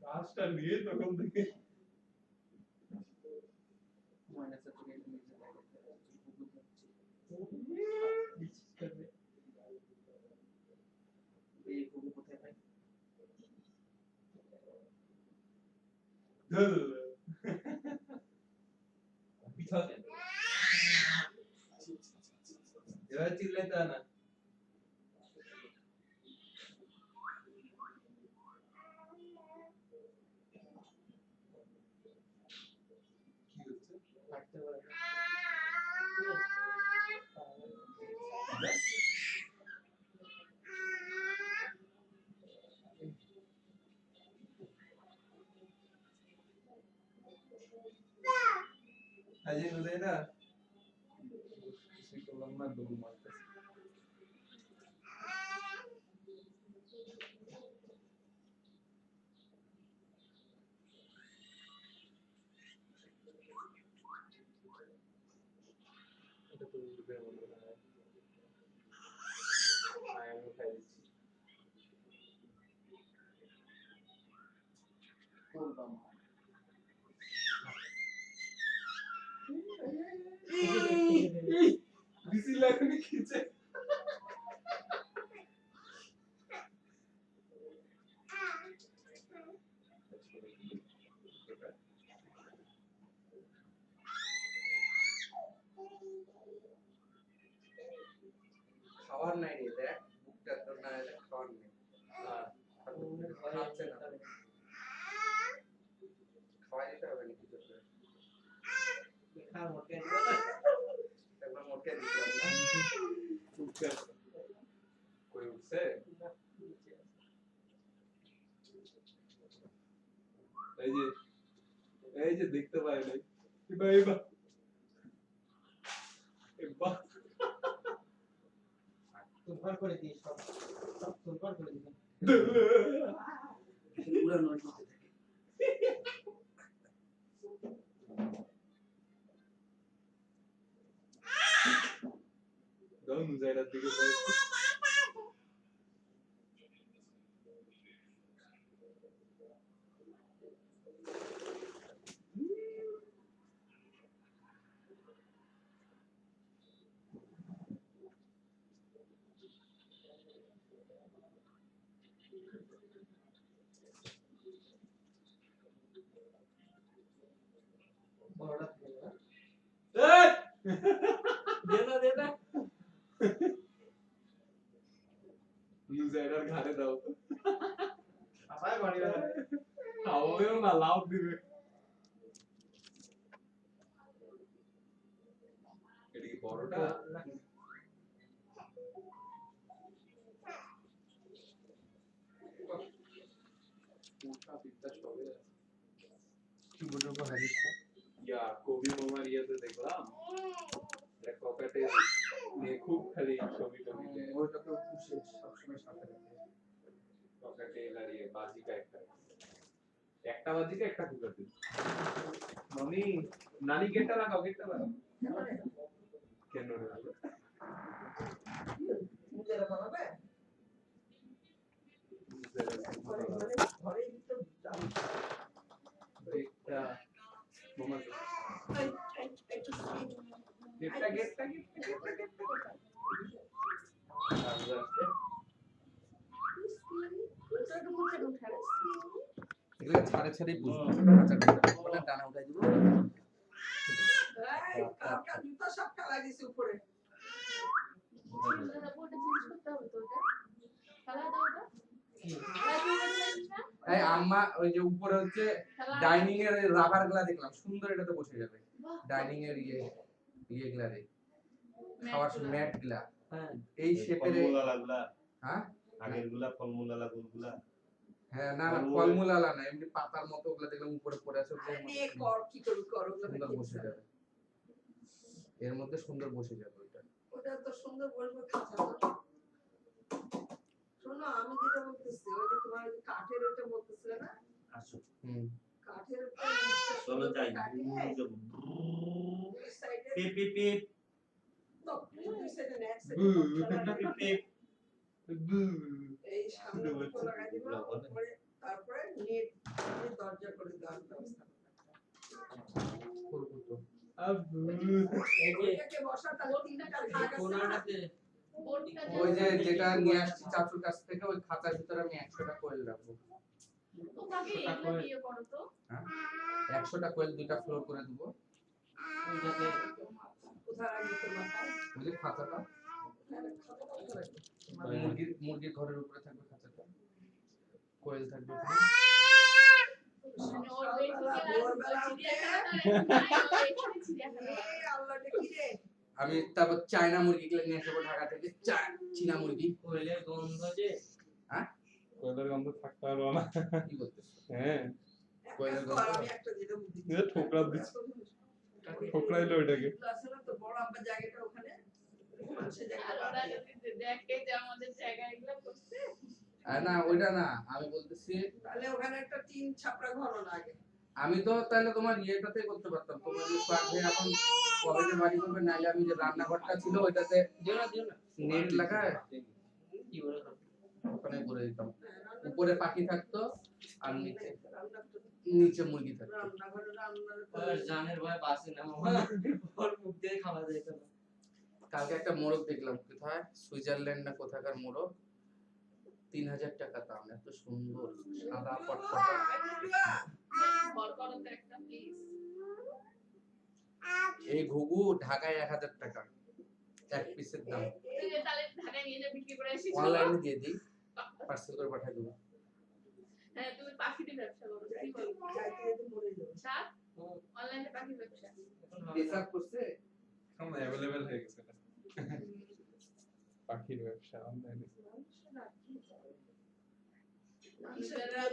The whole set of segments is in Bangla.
গাছটা নিয়ে তখন থেকে এবার চিল্লাইতে না আজ নুদাই না করলাম না দৌড় মারতে এটা তো উঠবে মনে হয় আমি খাই দিচ্ছি বিসি লাগনি খিচে খাওয়ার নাই রে দেখ বুকটা তো না এটা খাওয়ার নেই খাচ্ছে না খাওয়াই দিতে হবে নাকি তোর একবার মোটকে দিলাম না উঠছে কই উঠছে এই যে দেখতে পাই নাই এবার এবার এবার তুলবার করে দিই সব তুলবার করে দিই পুরো নয় করতে থাকে দাও নুজাইরার দিকে যাই বড়টা দে না নুজাইরার ঘাড়ে দাও আবার বাড়ি খাওয়াবেও না লাভ দিবে এটা কি বড়টা পুরো বিদ্যা সবে কি বলবো হারিয়েছে ইয়া কবি মামার ইয়াতে দেখলাম এক পকেটে নিয়ে খুব খালি ছবি টবি ওইটা তো খুশি সবসময় সাথে রাখে পকেটে দাঁড়িয়ে বাজিকা একটা বাজিকা একটা কুকাতে মনি নানি গেটটা লাগাও কেন রে মুজেরা বানাবে ঘরে তো জানি একটা মামা গেটটা এগুলো ছাড়ে ছাড়ে বুঝবো ওটা ডানা উঠাই দিব এই কালকা জুতা সব ফেলা দিছে উপরে এই আম্মা ওই যে উপরে হচ্ছে ডাইনিং এর রাবার গুলা দেখলাম সুন্দর এটাতে বসে যাবে ডাইনিং এর ইয়ে গুলা রে খাওয়ার ম্যাট গুলা হ্যাঁ এই শেপের ফলমূলাগুলা হ্যাঁ আগের গুলা ফলমূলালা গুলগুলা হ্যাঁ না না ফলমূল আলা না এমনি পাতার মতো ওগুলা দেখলাম উপরে পড়ে আছে ওগুলোর মধ্যে নে কর কি করবি কর ওগুলো সুন্দর বসে যাবে এর মধ্যে সুন্দর বসে যাবে ওইটা ওটা তো সুন্দর বসবে খাঁচা হুম কাঠের উপরে নিচে চলো যাই কাটিয়ে দুই সাইডে পিপ পিপ পিপ তো দুই সাইডে এক বু সাইডে পিপ পিপ বু এই সামনে উপর লাগাই দিব উপরে তারপরে নেট দিয়ে দরজা করে দেওয়ার ব্যবস্থা করবো তো। আব্বু এই যে ওইটাকে বসা তাহলে তিনটা ভাগ আছে না? কোনাটাতে ওই যে যেটা নিয়ে আসছি চাচুর কাছ থেকে ওই খাতার ভিতরে আমি 100টা কোয়েল রাখবো। তোমাকে এগুলো দিয়ে করো তো। 100টা কোয়েল 2টা ফ্লোর করে দিব। ওইটাতে কোথায় রাখবি তোর মাথায়? ওই যে খাতাটা মুরগির ঘরের উপরে থাকবে খাঁচাটা, কোয়েল থাকবে ওখানে। মানে ওর বেশি চিড়িয়াখানা এই আল্লাহটা কি রে? আমি তারপর চায়না মুরগিগুলো নিয়ে আসবো ঢাকা থেকে, চীনা মুরগি। কোয়েলের গন্ধ যে কোয়েলের গন্ধ থাকতে পারবো না। কি করতেছ? হ্যাঁ কোয়েলের একটা গন্ধ? আমি একটা যেটা বুদ্ধি এ ঠোকরা দিচ্ছে, ঠোকরাইলো ওইটাকে। আছে না তো বড় আব্বা জায়গাটা ওখানে সে আর জায়গাটা ওরা যদি দেখে যে আমাদের জায়গায় এগুলো করছে না ওইটা না, আমি বলতেছি তাহলে ওখানে একটা টিন ছাপড়া ঘর না আগে আমি তো তাহলে তোমার ইয়েটাতে করতে পারতাম, তোমার যে পাখে এখন কবে বাড়ি করবে, নাহলে আমি যে রান্নাঘরটা ছিল ওইটাতে দিও না নেট লাগায় কি বলে ওখানে করে দিতাম। উপরে পাখি থাকতো আর রান্নাঘরে নিচে মুরগি থাকতো। রান্নার জানের ভয় বাসে না মামা ওর মুখ দিয়ে খাওয়া যেত না কালকে একটা মোরগ দেখলাম, কোথায় সুইজারল্যান্ড না কোথাকার মোরগ, 3000 টাকা দাম, এত সুন্দর সাদা ফটফটা। ঘর করো তো একটা প্লিজ। এই ঘুঘু ঢাকায় 1000 টাকা এক পিসের দাম। তুই যে তাহলে ঢাকায় নিয়ে যা বিক্রি করে আসিস। অনলাইনে দিয়ে দিই, পার্সেল করে পাঠিয়ে দেবো। হ্যাঁ তুমি পাখির ব্যবসা করো, কি করো? স্যার অনলাইনে পাখির ব্যবসা। হিসাব করছে এখন অ্যাভেলেবেল হয়ে গেছে এটা। পাখির ব্যবসা অনলাইনে।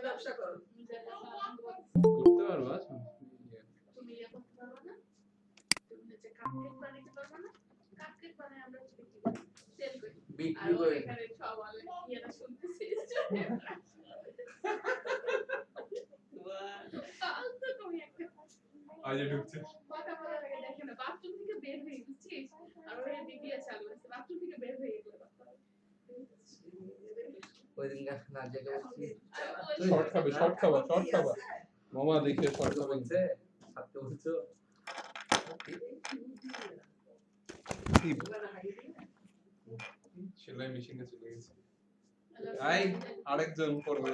ব্যবসা করো করতে পারবো আচ্ছা। তুমি ইয়ে করতে পারবে না, তুমি হচ্ছে কাপকেক বানাতে পারবে না, কাপকেক বানায় আমরা হচ্ছে বিক্রি করি, সেল করি। আর বিক্রি করে ওইখানে সব অনলাইন ইয়েটা শুনতেছি ফালতু তুমি একটা আজ ঢুকছে। কথা বলার আগে দেখে না বাথরুম থেকে বের হয়ে বুঝছিস, আর ওই দিদিয়া চালু আছে বাথরুম থেকে বের হয়ে গেলে কথা বলে। ওই দিন না জেগে বলছি শর্ট খাবে, শর্ট খাবা, শর্ট খাবা। মামা দেখে শর্ট খাবে। বলছে সাথে বলছো সেলাই মেশিনে চলে গেছে। আই আরেকজন করবে।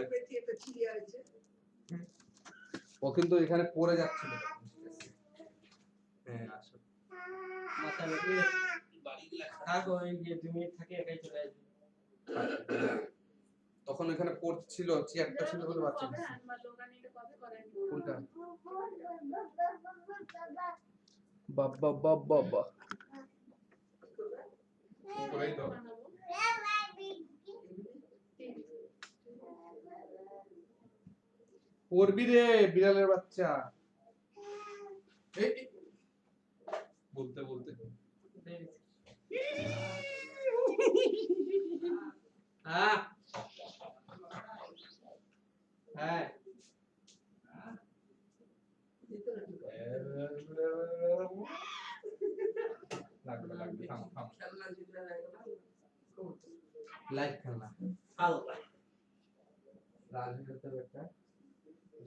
ও কিন্তু এখানে পড়ে যাচ্ছিল। হ্যাঁ আসো। মাথা রেখে বাড়িগুলা থাকো এই যে 2 মিনিট থাকে একাই চলে আসবে তখন এখানে পড়ছিল, চেয়ারটা ছিল বলে বাচ্চা কবে দিচ্ছে। আনবা দোকানে এটা কবে করেন? কোনটা? বাবা বাবা বাবা করেই দাও। পড়বি রে বিড়ালের বাচ্চা। এই বলতে বলতে হ্যাঁ হ্যাঁ লাগবে লাগবে, থাম থাম। লাইট খেলনা আল্লাহ রাজনীতি একটা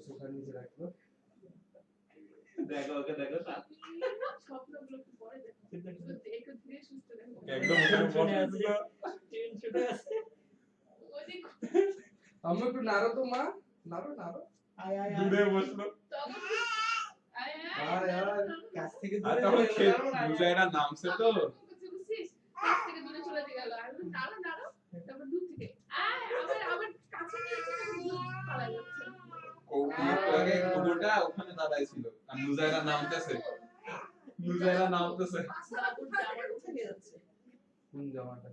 সুপার নিচে রাখলো। দেখো ওকে দেখো না স্বপ্নগুলো একটু পরে দেখো, একটু ধীরে সুস্থ দেখো। একদম ওখানে শুনে বসে আছে শুনে আছে ওই যে আমরা একটু নাড়ো তো মা, নাড়ো নাড়ো। আয় আয় দূরে বসলো। তখন আয় আয়, আয়। কাছ থেকে আর দূরে তখন হয়ে খেত গেল না বুঝাইরা নামছে তো। বুঝছিস কাছ থেকে দূরে চলে গেল, আর নাড়ো নাড়ো, তারপর দূর থেকে আয় আবার আবার কাছে নিয়ে এসে পালা যাচ্ছে। কুকুরটা ওখানে দাঁড়াই ছিল আর নুজাইরা নামতেছে, নুজাইরা নামতেছে। কোন জামাটা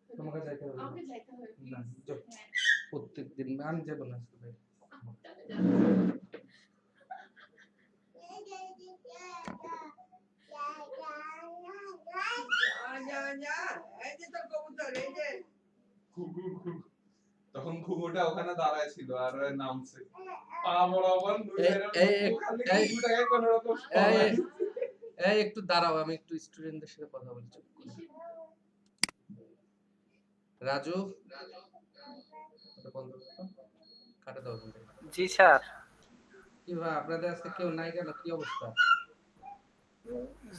তোমাকে যাইতে হবে? আমাকে যাইতে হবে না please। যাও। হ্যাঁ, প্রত্যেকদিন আমি যাবো না আজকে ভাই। চলে যাও। এই যে তোর কবুতর এই যে কুকুর কুকুর তখন ঘুঘুটা ওখানে দাঁড়ায় ছিল আর ওই নামছে পা বরাবর দুই এই- ধারে এই- খালি এই- ঘুঘুটাকে কোনো রকম এই এই একটু দাঁড়াও, আমি একটু স্টুডেন্টদের সাথে কথা বলি, চুপ করে। রাজু, ওটা বন্ধ করো তো। কাটে দাও ওখান থেকে। জি স্যার। কি ভাই, আপনাদের আজকে কেউ নাই কেন, কি অবস্থা?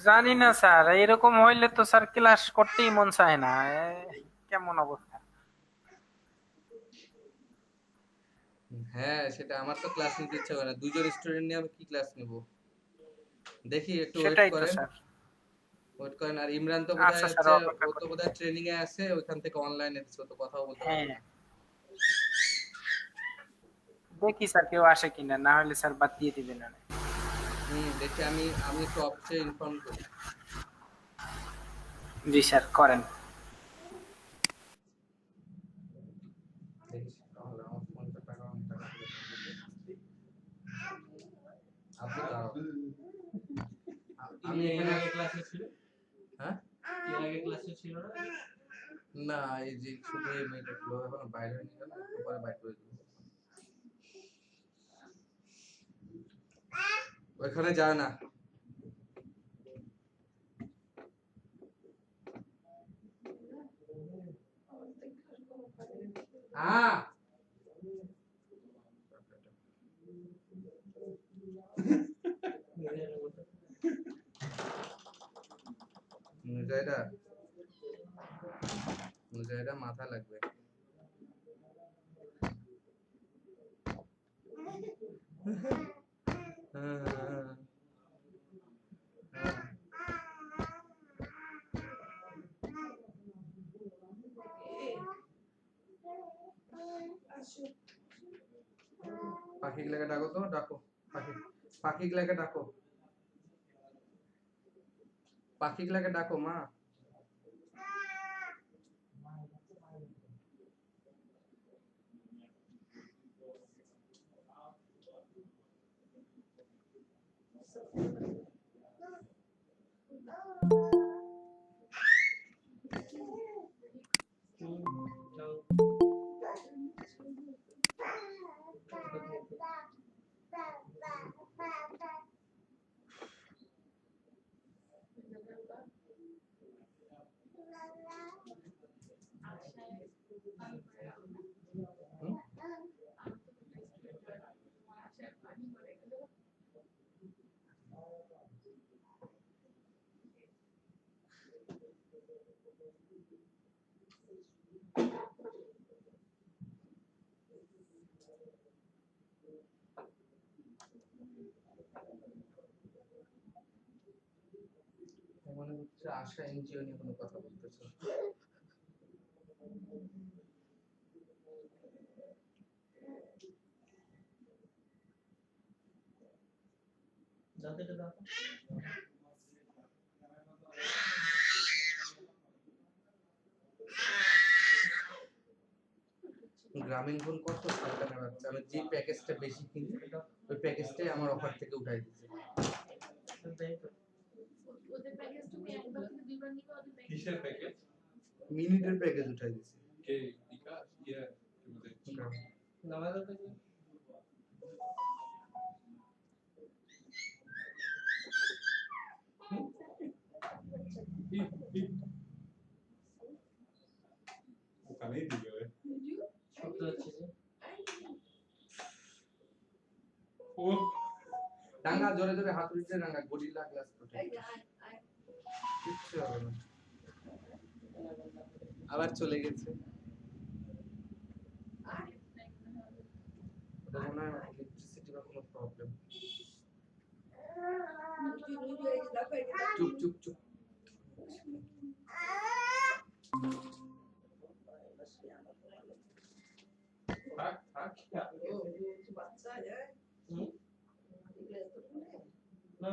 জানি না স্যার, এরকম হইলে তো স্যার ক্লাস করতেই মন চায় না। কেমন অবস্থা? হ্যাঁ, সেটা আমার তো ক্লাস নিতে ইচ্ছা করে না, দুইজন স্টুডেন্ট নিয়ে আমি কি ক্লাস নিব? দেখি একটু ওয়েট সেটাই তো করেন, স্যার। ওয়েট করেন। আর ইমরান তো আচ্ছা বোধহয় স্যার, হচ্ছে, অপেক্ষা ও তো করি। বোধহয় ট্রেনিং এ আছে, ওইখান থেকে অনলাইনে দিচ্ছে, ও তো কথাও বলতে পারবে হ্যাঁ, না। দেখি স্যার কেউ আসে কিনা, না হলে স্যার বাদ দিয়ে দিবেন। দেখি, আমি একটু অফিসে ইনফর্ম করি। জি স্যার, করেন। দেখি তাহলে আমার ফোনটা টাকা অনেক টাকা ছিল। আপনি দাঁড়াও, আমি এর এখানে আগে ক্লাসে ছিল? হ্যাঁ এর আগে ক্লাসে ছিল না? না, এই যে শুধু এই মেয়েটা ছিল, এখন বাইরে হয়ে গেল, একটু পরে বাইরে করে দেবো। ওইখানে যায় না। মুজাহিদা, মুজাহিদা মাথা লাগবে। পাখি গুলাকে ডাকো তো, ডাকো পাখি গুলাকে ডাকো, পাখি গুলাকে ডাকো মা। মনে হচ্ছে আশা এনজিও নিয়ে কোনো কথা বলতেছে। গ্রামীণ ফোন কত সরকারে বাচ্চা, আমি যে প্যাকেজটা বেশি কিনি ওই প্যাকেজটাই আমার অফার থেকে উঠাই দিচ্ছে। ওদের প্যাকেজ তুমি একবার থেকে দুইবার নিবা, ওদের প্যাকেজ কিসের প্যাকেজ? মিনিটের প্যাকেজ উঠাই দিচ্ছে। কে বিকাশ ইয়া নামাজের থেকে ওখানেই দিবে ওই। শব্দ হচ্ছে যে ও ডাঙ্গা জোরে জোরে হাত উঠছে, ডাঙ্গা গরিলা গ্লাস প্রোটেক্ট কিচ্ছু হবে না। আবার চলে গেছে, ওটা মনে হয় ইলেকট্রিসিটি বা কোনো প্রবলেম। চুপ চুপ চুপ। থাক থাক বাচ্চা যায় না,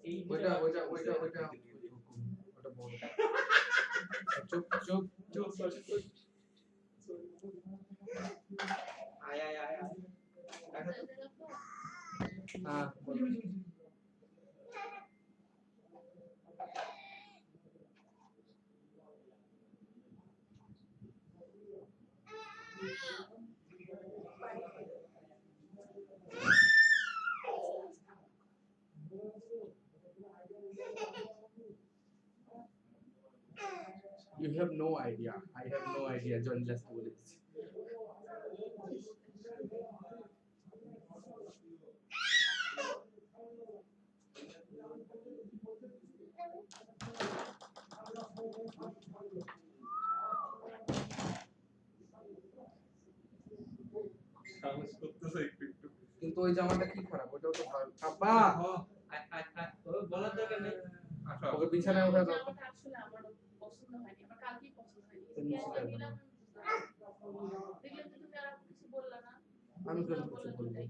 এই ওইটা ওইটা ওইটা ওইটা ওটা বড়। চুপ চুপ চুপ চুপ আয় আয় আয় আয়। হ্যাঁ বলো। You have no idea. I have no idea. John just বলেছি। সাহস করতেছে একটু একটু। কিন্তু ওই জামাটা কি খারাপ? ওটাও তো ভালো। আব্বা, বলার দরকার নেই। আসো, ওকে বিছানায় উঠা দাও। জামাটা আসলে আমার পছন্দ হয়নি, আমার কালকেই পছন্দ হয়নি। তুমি কেন ছিলে নিলাম না। দেখলাম যে তুমি আর কিছু বললা না। আমি কেন না কিছু বললে বলবো? দুটাই।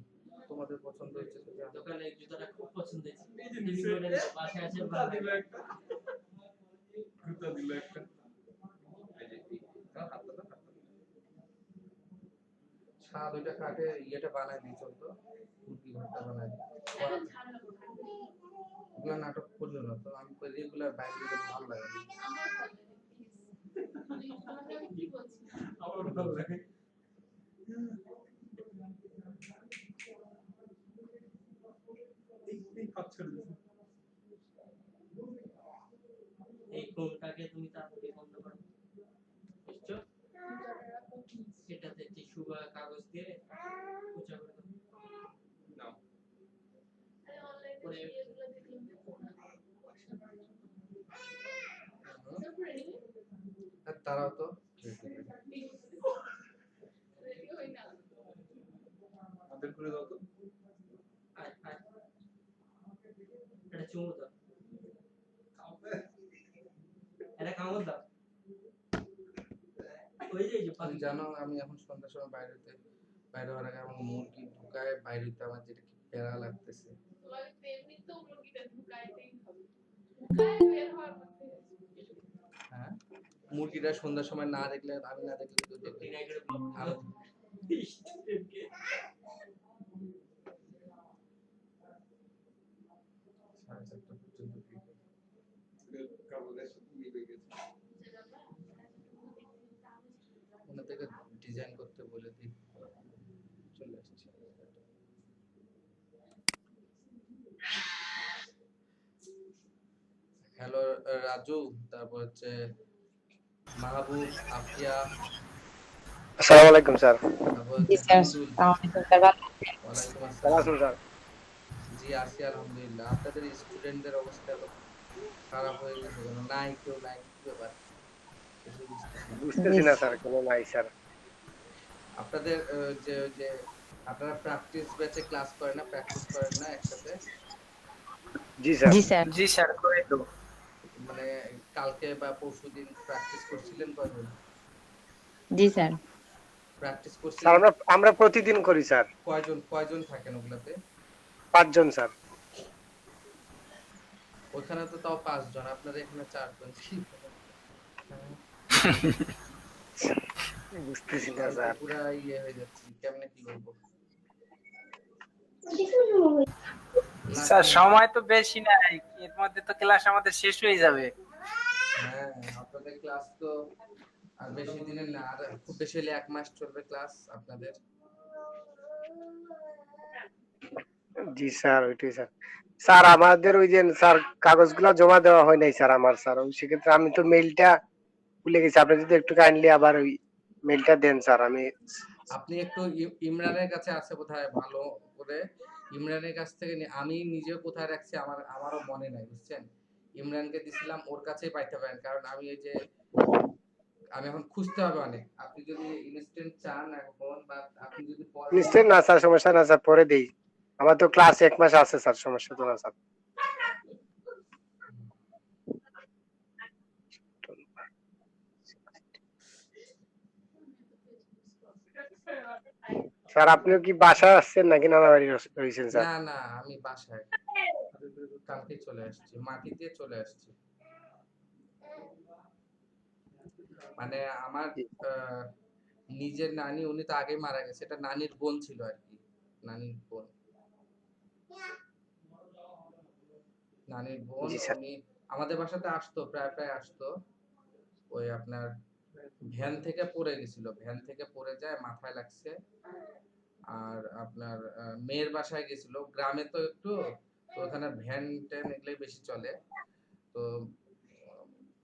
তোমাদের পছন্দ হয়েছে তো জানো। দোকানে এই জুতাটা খুব পছন্দ হয়েছে। এই যে তুমি নিচে বলে দাও, বাসায় আসে জুতা দিল একটা। জুতা দিল একটা। এই যে এই, দাও, হাতটা দাও, হাতটা দাও। ছাদ ওইটা কাটে ইয়েটা বানায় দিই চলতো। মুরগি ঘরটা বানায় দিই। এখন ঝামেলা কোথায়? ওগুলো নাটক করলো না তো আমি রেগুলার বাইরে যেতে ভালো লাগে না। আমার ভালো লাগে, please। তোমাকে আমি কি বলছি? আমার ভালো লাগে। এই হাত ছেড়ে দিছে। এই কোনটাকে তুমি তাড়াতাড়ি বন্ধ করো। বুঝছো? এটাতে টিস্যু বা কাগজ দিয়ে উঁচা করে দাও। নাও। আরে অনলাইনে পরে এগুলো দেখলাম যে ফোন তারপরে আর তারাও তো রেডি হই না। আদর করে দাও তো। আয় আয়, এটা চুমু দাও, এটা কামড় দাও। ওই যে তুমি পাখি জানো আমি এখন সন্ধ্যার সময় বাইরে হওয়ার আগে আমার মুরগি ঢুকায় বাইরে হইতে আমার যেটা কি প্যারা লাগতেছে। তোমাকে তো এমনিতেও মুরগিটা ঢুকাইতেই হবে। ঢুকায় বের হওয়ার মধ্যে হ্যাঁ, মুরগিটা সন্ধ্যার সময় না দেখলে আমি না দেখলে কেউ দেখবে না। টিনাইকে ব্লক আরো স্টুডেন্টকে সাড়ে 4টা পর্যন্ত দেখবে। কাগজের সাথে মিলে গেছে। ওনা থেকে ডিজাইন করতে বলে দিই। চলে আসছে। হ্যালো রাজু, তারপর হচ্ছে মাহবুব, আফিয়া, আসসালামু আলাইকুম স্যার। তারপর জি হচ্ছে স্যার, আব্দুল। আসসালামু আলাইকুম স্যার। ভালো ওয়ালাইকুম ভালো আসসালাম। আছেন স্যার? জি আছি আলহামদুলিল্লাহ। আপনাদের স্টুডেন্টদের অবস্থা এত খারাপ হয়ে গেছে কেন? নাই কেউ নাই, কি ব্যাপার? কিছুই বুঝতেছি না। বুঝতেছি না স্যার, কোনো নাই স্যার। আপনাদের যে আপনারা প্র্যাকটিস ব্যাচে ক্লাস করেন না, প্র্যাকটিস করেন না একসাথে? জি স্যার। জি স্যার। জি স্যার, করে তো। মানে কালকে বা পরশুদিন প্র্যাকটিস করছিলেন কয়জন? জি স্যার। প্র্যাকটিস স্যার করছিলেন আমরা প্রতিদিন করি স্যার। কয়জন থাকেন ওগুলাতে? 5 জন স্যার। ওখানে তো তাও 5 জন, আপনাদের এখানে 4 জন। কি বলেন? বুঝতেছি না আমি তো স্যার। পুরা ইয়ে হয়ে যাচ্ছি, কেমনে কি বলবো? স্যার সময় তো বেশি নাই, এর মধ্যে তো ক্লাস আমাদের শেষ হয়ে যাবে। হ্যাঁ, আপনাদের ক্লাস তো আর বেশি দিনের না, আর খুব বেশি হলে 1 মাস চলবে ক্লাস আপনাদের। জি স্যার, ওইটাই স্যার। স্যার আমাদের ওই যে স্যার কাগজগুলো জমা দেওয়া হয় নাই স্যার আমার স্যার। ওই সেক্ষেত্রে আমি তো মেইলটা ভুলে গেছি। আপনি যদি একটু কাইন্ডলি আবার ওই মেইলটা দেন স্যার। আমি আপনি একটু ইমরানের কাছে আছে বোধহয়, ভালো করে ইমরানের কাছ থেকে আমি নিজেও কোথায় রাখছি আমারও মনে নাই, বুঝছেন? ইমরানকে দিছিলাম, ওর কাছেই পাইতে পারেন, কারণ আমি এই যে আমি এখন খুঁজতে হবে অনেক। আপনি যদি ইনস্ট্যান্ট চান এখন, বা আপনি যদি পরে নিশ্চয় না স্যার, সমস্যা না স্যার, পরে দেই। আমার তো ক্লাস 1 মাস আছে স্যার, সমস্যা তো না স্যার। স্যার আপনিও কি বাসায় আসছেন নাকি নানা বাড়ি রয়েছেন স্যার? না না, আমি বাসায় কালকে চলে আসছি, মাটি দিয়ে চলে আসছি। মানে আমার নিজের নানি, উনি তো আগেই মারা গেছে, এটা নানির বোন ছিল আর কি, নানির বোন। জি স্যার। উনি আমাদের বাসাতে আসতো, প্রায় আসতো। ওই আপনার ভ্যান থেকে পড়ে গেছিল, ভ্যান থেকে পড়ে যায়, মাথায় লাগছে। আর আপনার মেয়ের বাসায় গেছিল, গ্রামে তো একটু, তো ওখানে ভ্যান ট্যান এগুলোই বেশি চলে। তো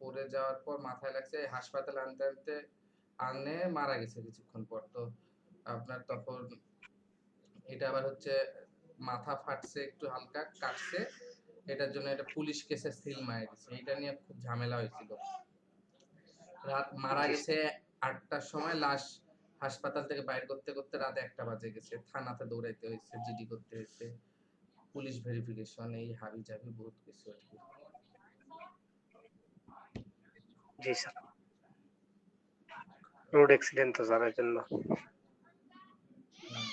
পড়ে যাওয়ার পর মাথায় লাগছে, হাসপাতালে আনতে আনতে আনে মারা গেছে কিছুক্ষণ পর। তো আপনার তখন এটা আবার হচ্ছে মাথা ফাটছে, একটু হালকা কাটছে, এটার জন্য এটা পুলিশ কেসে সিল মারা গেছে। এটা নিয়ে খুব ঝামেলা হয়েছিল। রাত মারা গেছে 8টার সময়, লাশ হাসপাতাল থেকে বাইর করতে করতে রাত 1টা বাজে গেছে। থানাতে দৌড়াইতে হয়েছে, জিডি করতে হয়েছে, পুলিশ ভেরিফিকেশন, এই হাবি জাবি বহুত কিছু আর কি। জি স্যার, রোড অ্যাক্সিডেন্ট তো স্যার, এর জন্য। হুম।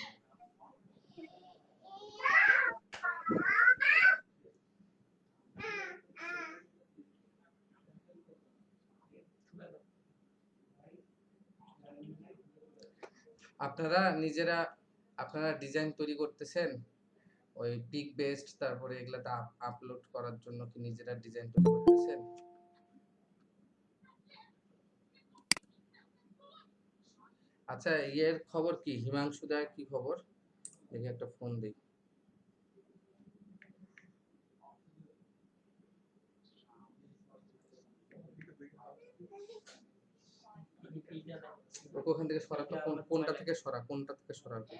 আপনারা ডিজাইন তৈরি করতেছেন ওই পিক বেসড, তারপরে এগুলাতে আপলোড করার জন্য কি নিজেরা ডিজাইন তৈরি করতেছেন? আচ্ছা, ইয়ের খবর কি, হিমাংশু দার কি খবর? দেখি একটা ফোন দিই। ওখান থেকে সরা তো, কোনটা থেকে সরা, কোনটা থেকে সরাবো?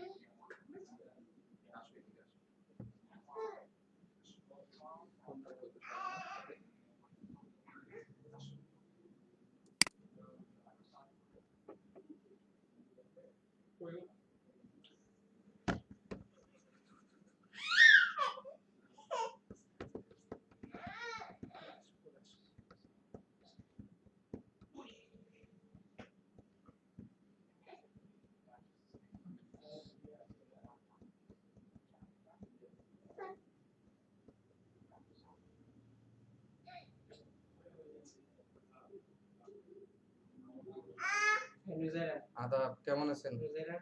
নুজাইরা আদাব, কেমন আছেন? নুজাইরা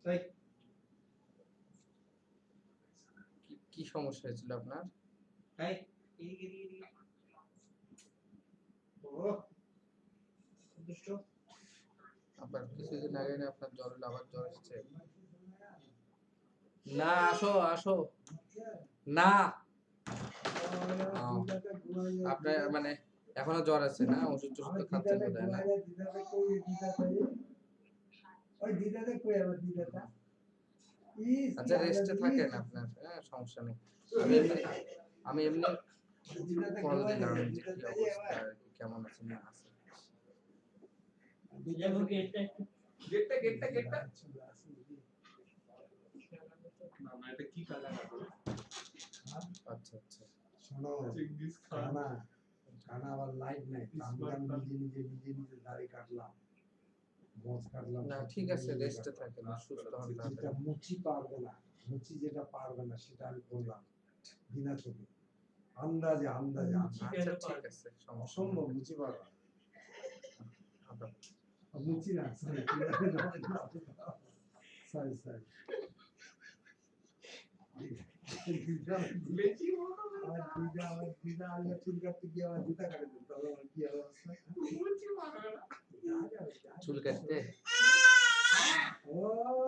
তাই কি সমস্যা হয়েছিল আপনার? তাই এই ও দুষ্ট আপনার কিছুদিন আগে না আপনার জ্বর হলো, আবার জ্বর এসেছে? না, আসো আসো না। আপনার মানে এখনো জ্বর আছে না? ওষুধ টষুধ তো খাচ্ছেন বোধহয় না? আচ্ছা, রেস্টে থাকেন আপনার, হ্যাঁ সমস্যা নেই। আমি এমনি কল দিলাম যে কি অবস্থা, কেমন আছেন না আছেন। গেটটা না, এটা কি কালার আছে? আচ্ছা আচ্ছা, শোনো, চিঙ্গিস খান। কানা আবার লাইট নাই, আমি নিজে দাড়ি কাটলাম, মোজ কাটলাম। না ঠিক আছে, রেস্টে থাকেন, সুস্থ হন যেটা তাড়াতাড়ি। মুচি যেটা পারবে না সেটা আমি বললাম বিনা চোখে, আন্দাজে আচ্ছা ঠিক আছে, সমস্যা অসম্ভব নেই। মুচি পারবে না। আদাব। মুচি না, সরি আমার চুল কাটতে গিয়ে আমার জুতা কাটে দিত, আমার কি অবস্থা। চুল কাটতে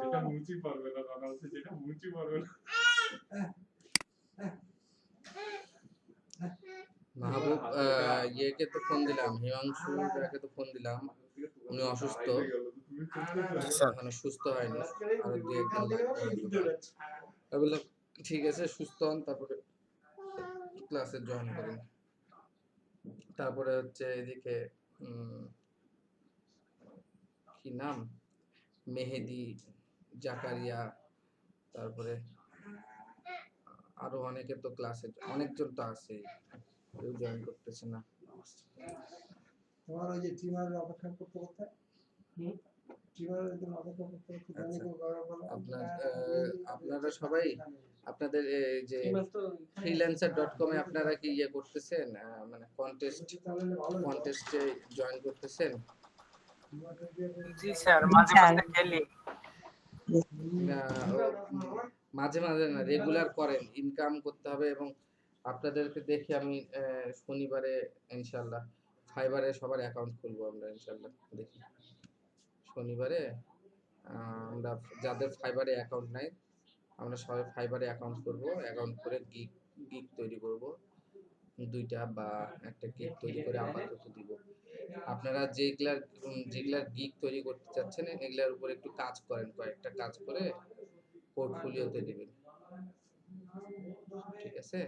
যেটা মুচি পারবে না, দাদা হচ্ছে যেটা মুচি পারবে না। মাহবুব ইয়েকে তো ফোন দিলাম, হিমাংশু দাকে তো ফোন দিলাম, উনি অসুস্থ, মানে সুস্থ হয়নি, আরো 2-1 দিন লাগবে। আমি বললাম ঠিক আছে, সুস্থ হন তারপরে ক্লাসে জয়েন করেন। তারপরে হচ্ছে এদিকে কি নাম, মেহেদি, জাকারিয়া, তারপরে আরো অনেকে তো ক্লাসে, অনেকজন তো আছে, কেউ জয়েন করতেছে না। তোমার ওই যে টিমারের অপেক্ষা করতে করতে টিমারের জন্য অপেক্ষা করতে করতে জানি কেউ কারো বলা আপনারা সবাই আপনাদের এই যে freelancer.com এ আপনারা কি ইয়ে করতেছেন, মানে কন্টেস্টে জয়েন করতেছেন? জি স্যার, মাঝে মাঝে খেলি। না, মাঝে মাঝে না, রেগুলার করেন, ইনকাম করতে হবে। এবং আপনাদেরকে দেখে আমি শনিবারে ইনশাআল্লাহ ফাইবারে সবার অ্যাকাউন্ট খুলবো আমরা ইনশাআল্লাহ। দেখি শনিবারে আমরা যাদের ফাইবারে অ্যাকাউন্ট নাই, আমরা সবাই ফাইবারে অ্যাকাউন্ট করব, অ্যাকাউন্ট করে গিগ তৈরি করব, 2টা বা একটা গিগ তৈরি করে আপাতত দিব। আপনারা যেগুলার গিগ তৈরি করতে চাচ্ছেন এগুলার উপর একটু কাজ করেন, কয়েকটা কাজ করে পোর্টফোলিওতে দিবেন, ঠিক আছে?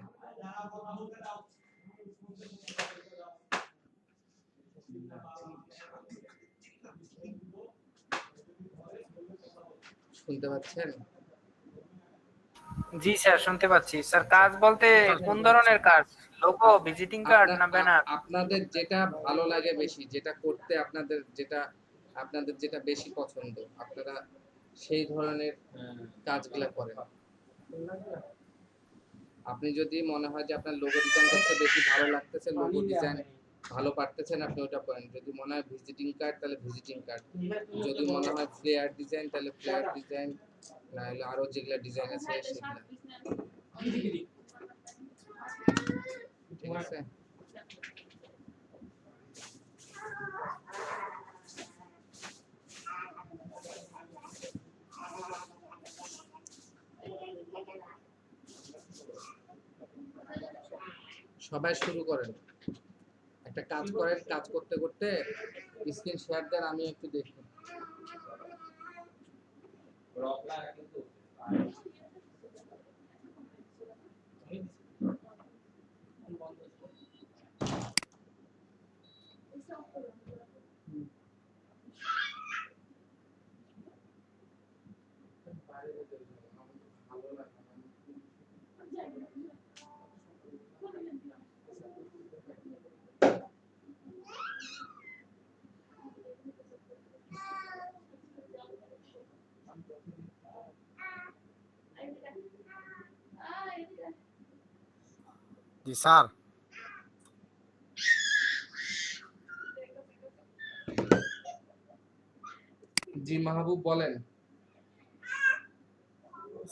শুনতে পাচ্ছেন? জি স্যার, শুনতে পাচ্ছি স্যার। কাজ বলতে কোন ধরনের কাজ? লোগো, ভিজিটিং কার্ড না ব্যানার? আপনাদের যেটা ভালো লাগে বেশি, যেটা করতে আপনাদের যেটা বেশি পছন্দ, আপনারা সেই ধরনের কাজগুলা করেন। আপনি যদি মনে হয় যে আপনার লোগো ডিজাইন করতে বেশি ভালো লাগতেছে, লোগো ডিজাইন ভালো পারতেছেন, আপনি ওটা করেন। যদি মনে হয় ভিজিটিং কার্ড তাহলে ভিজিটিং কার্ড, যদি মনে হয় ফ্লেয়ার ডিজাইন তাহলে ফ্লেয়ার ডিজাইন, না হলে আরো যেগুলা ডিজাইন আছে সেগুলা, ঠিক আছে? সবাই শুরু করেন, একটা কাজ করেন, কাজ করতে করতে স্ক্রিন শেয়ার দেন, আমি একটু দেখি। জি স্যার। জি মাহবুব বলেন।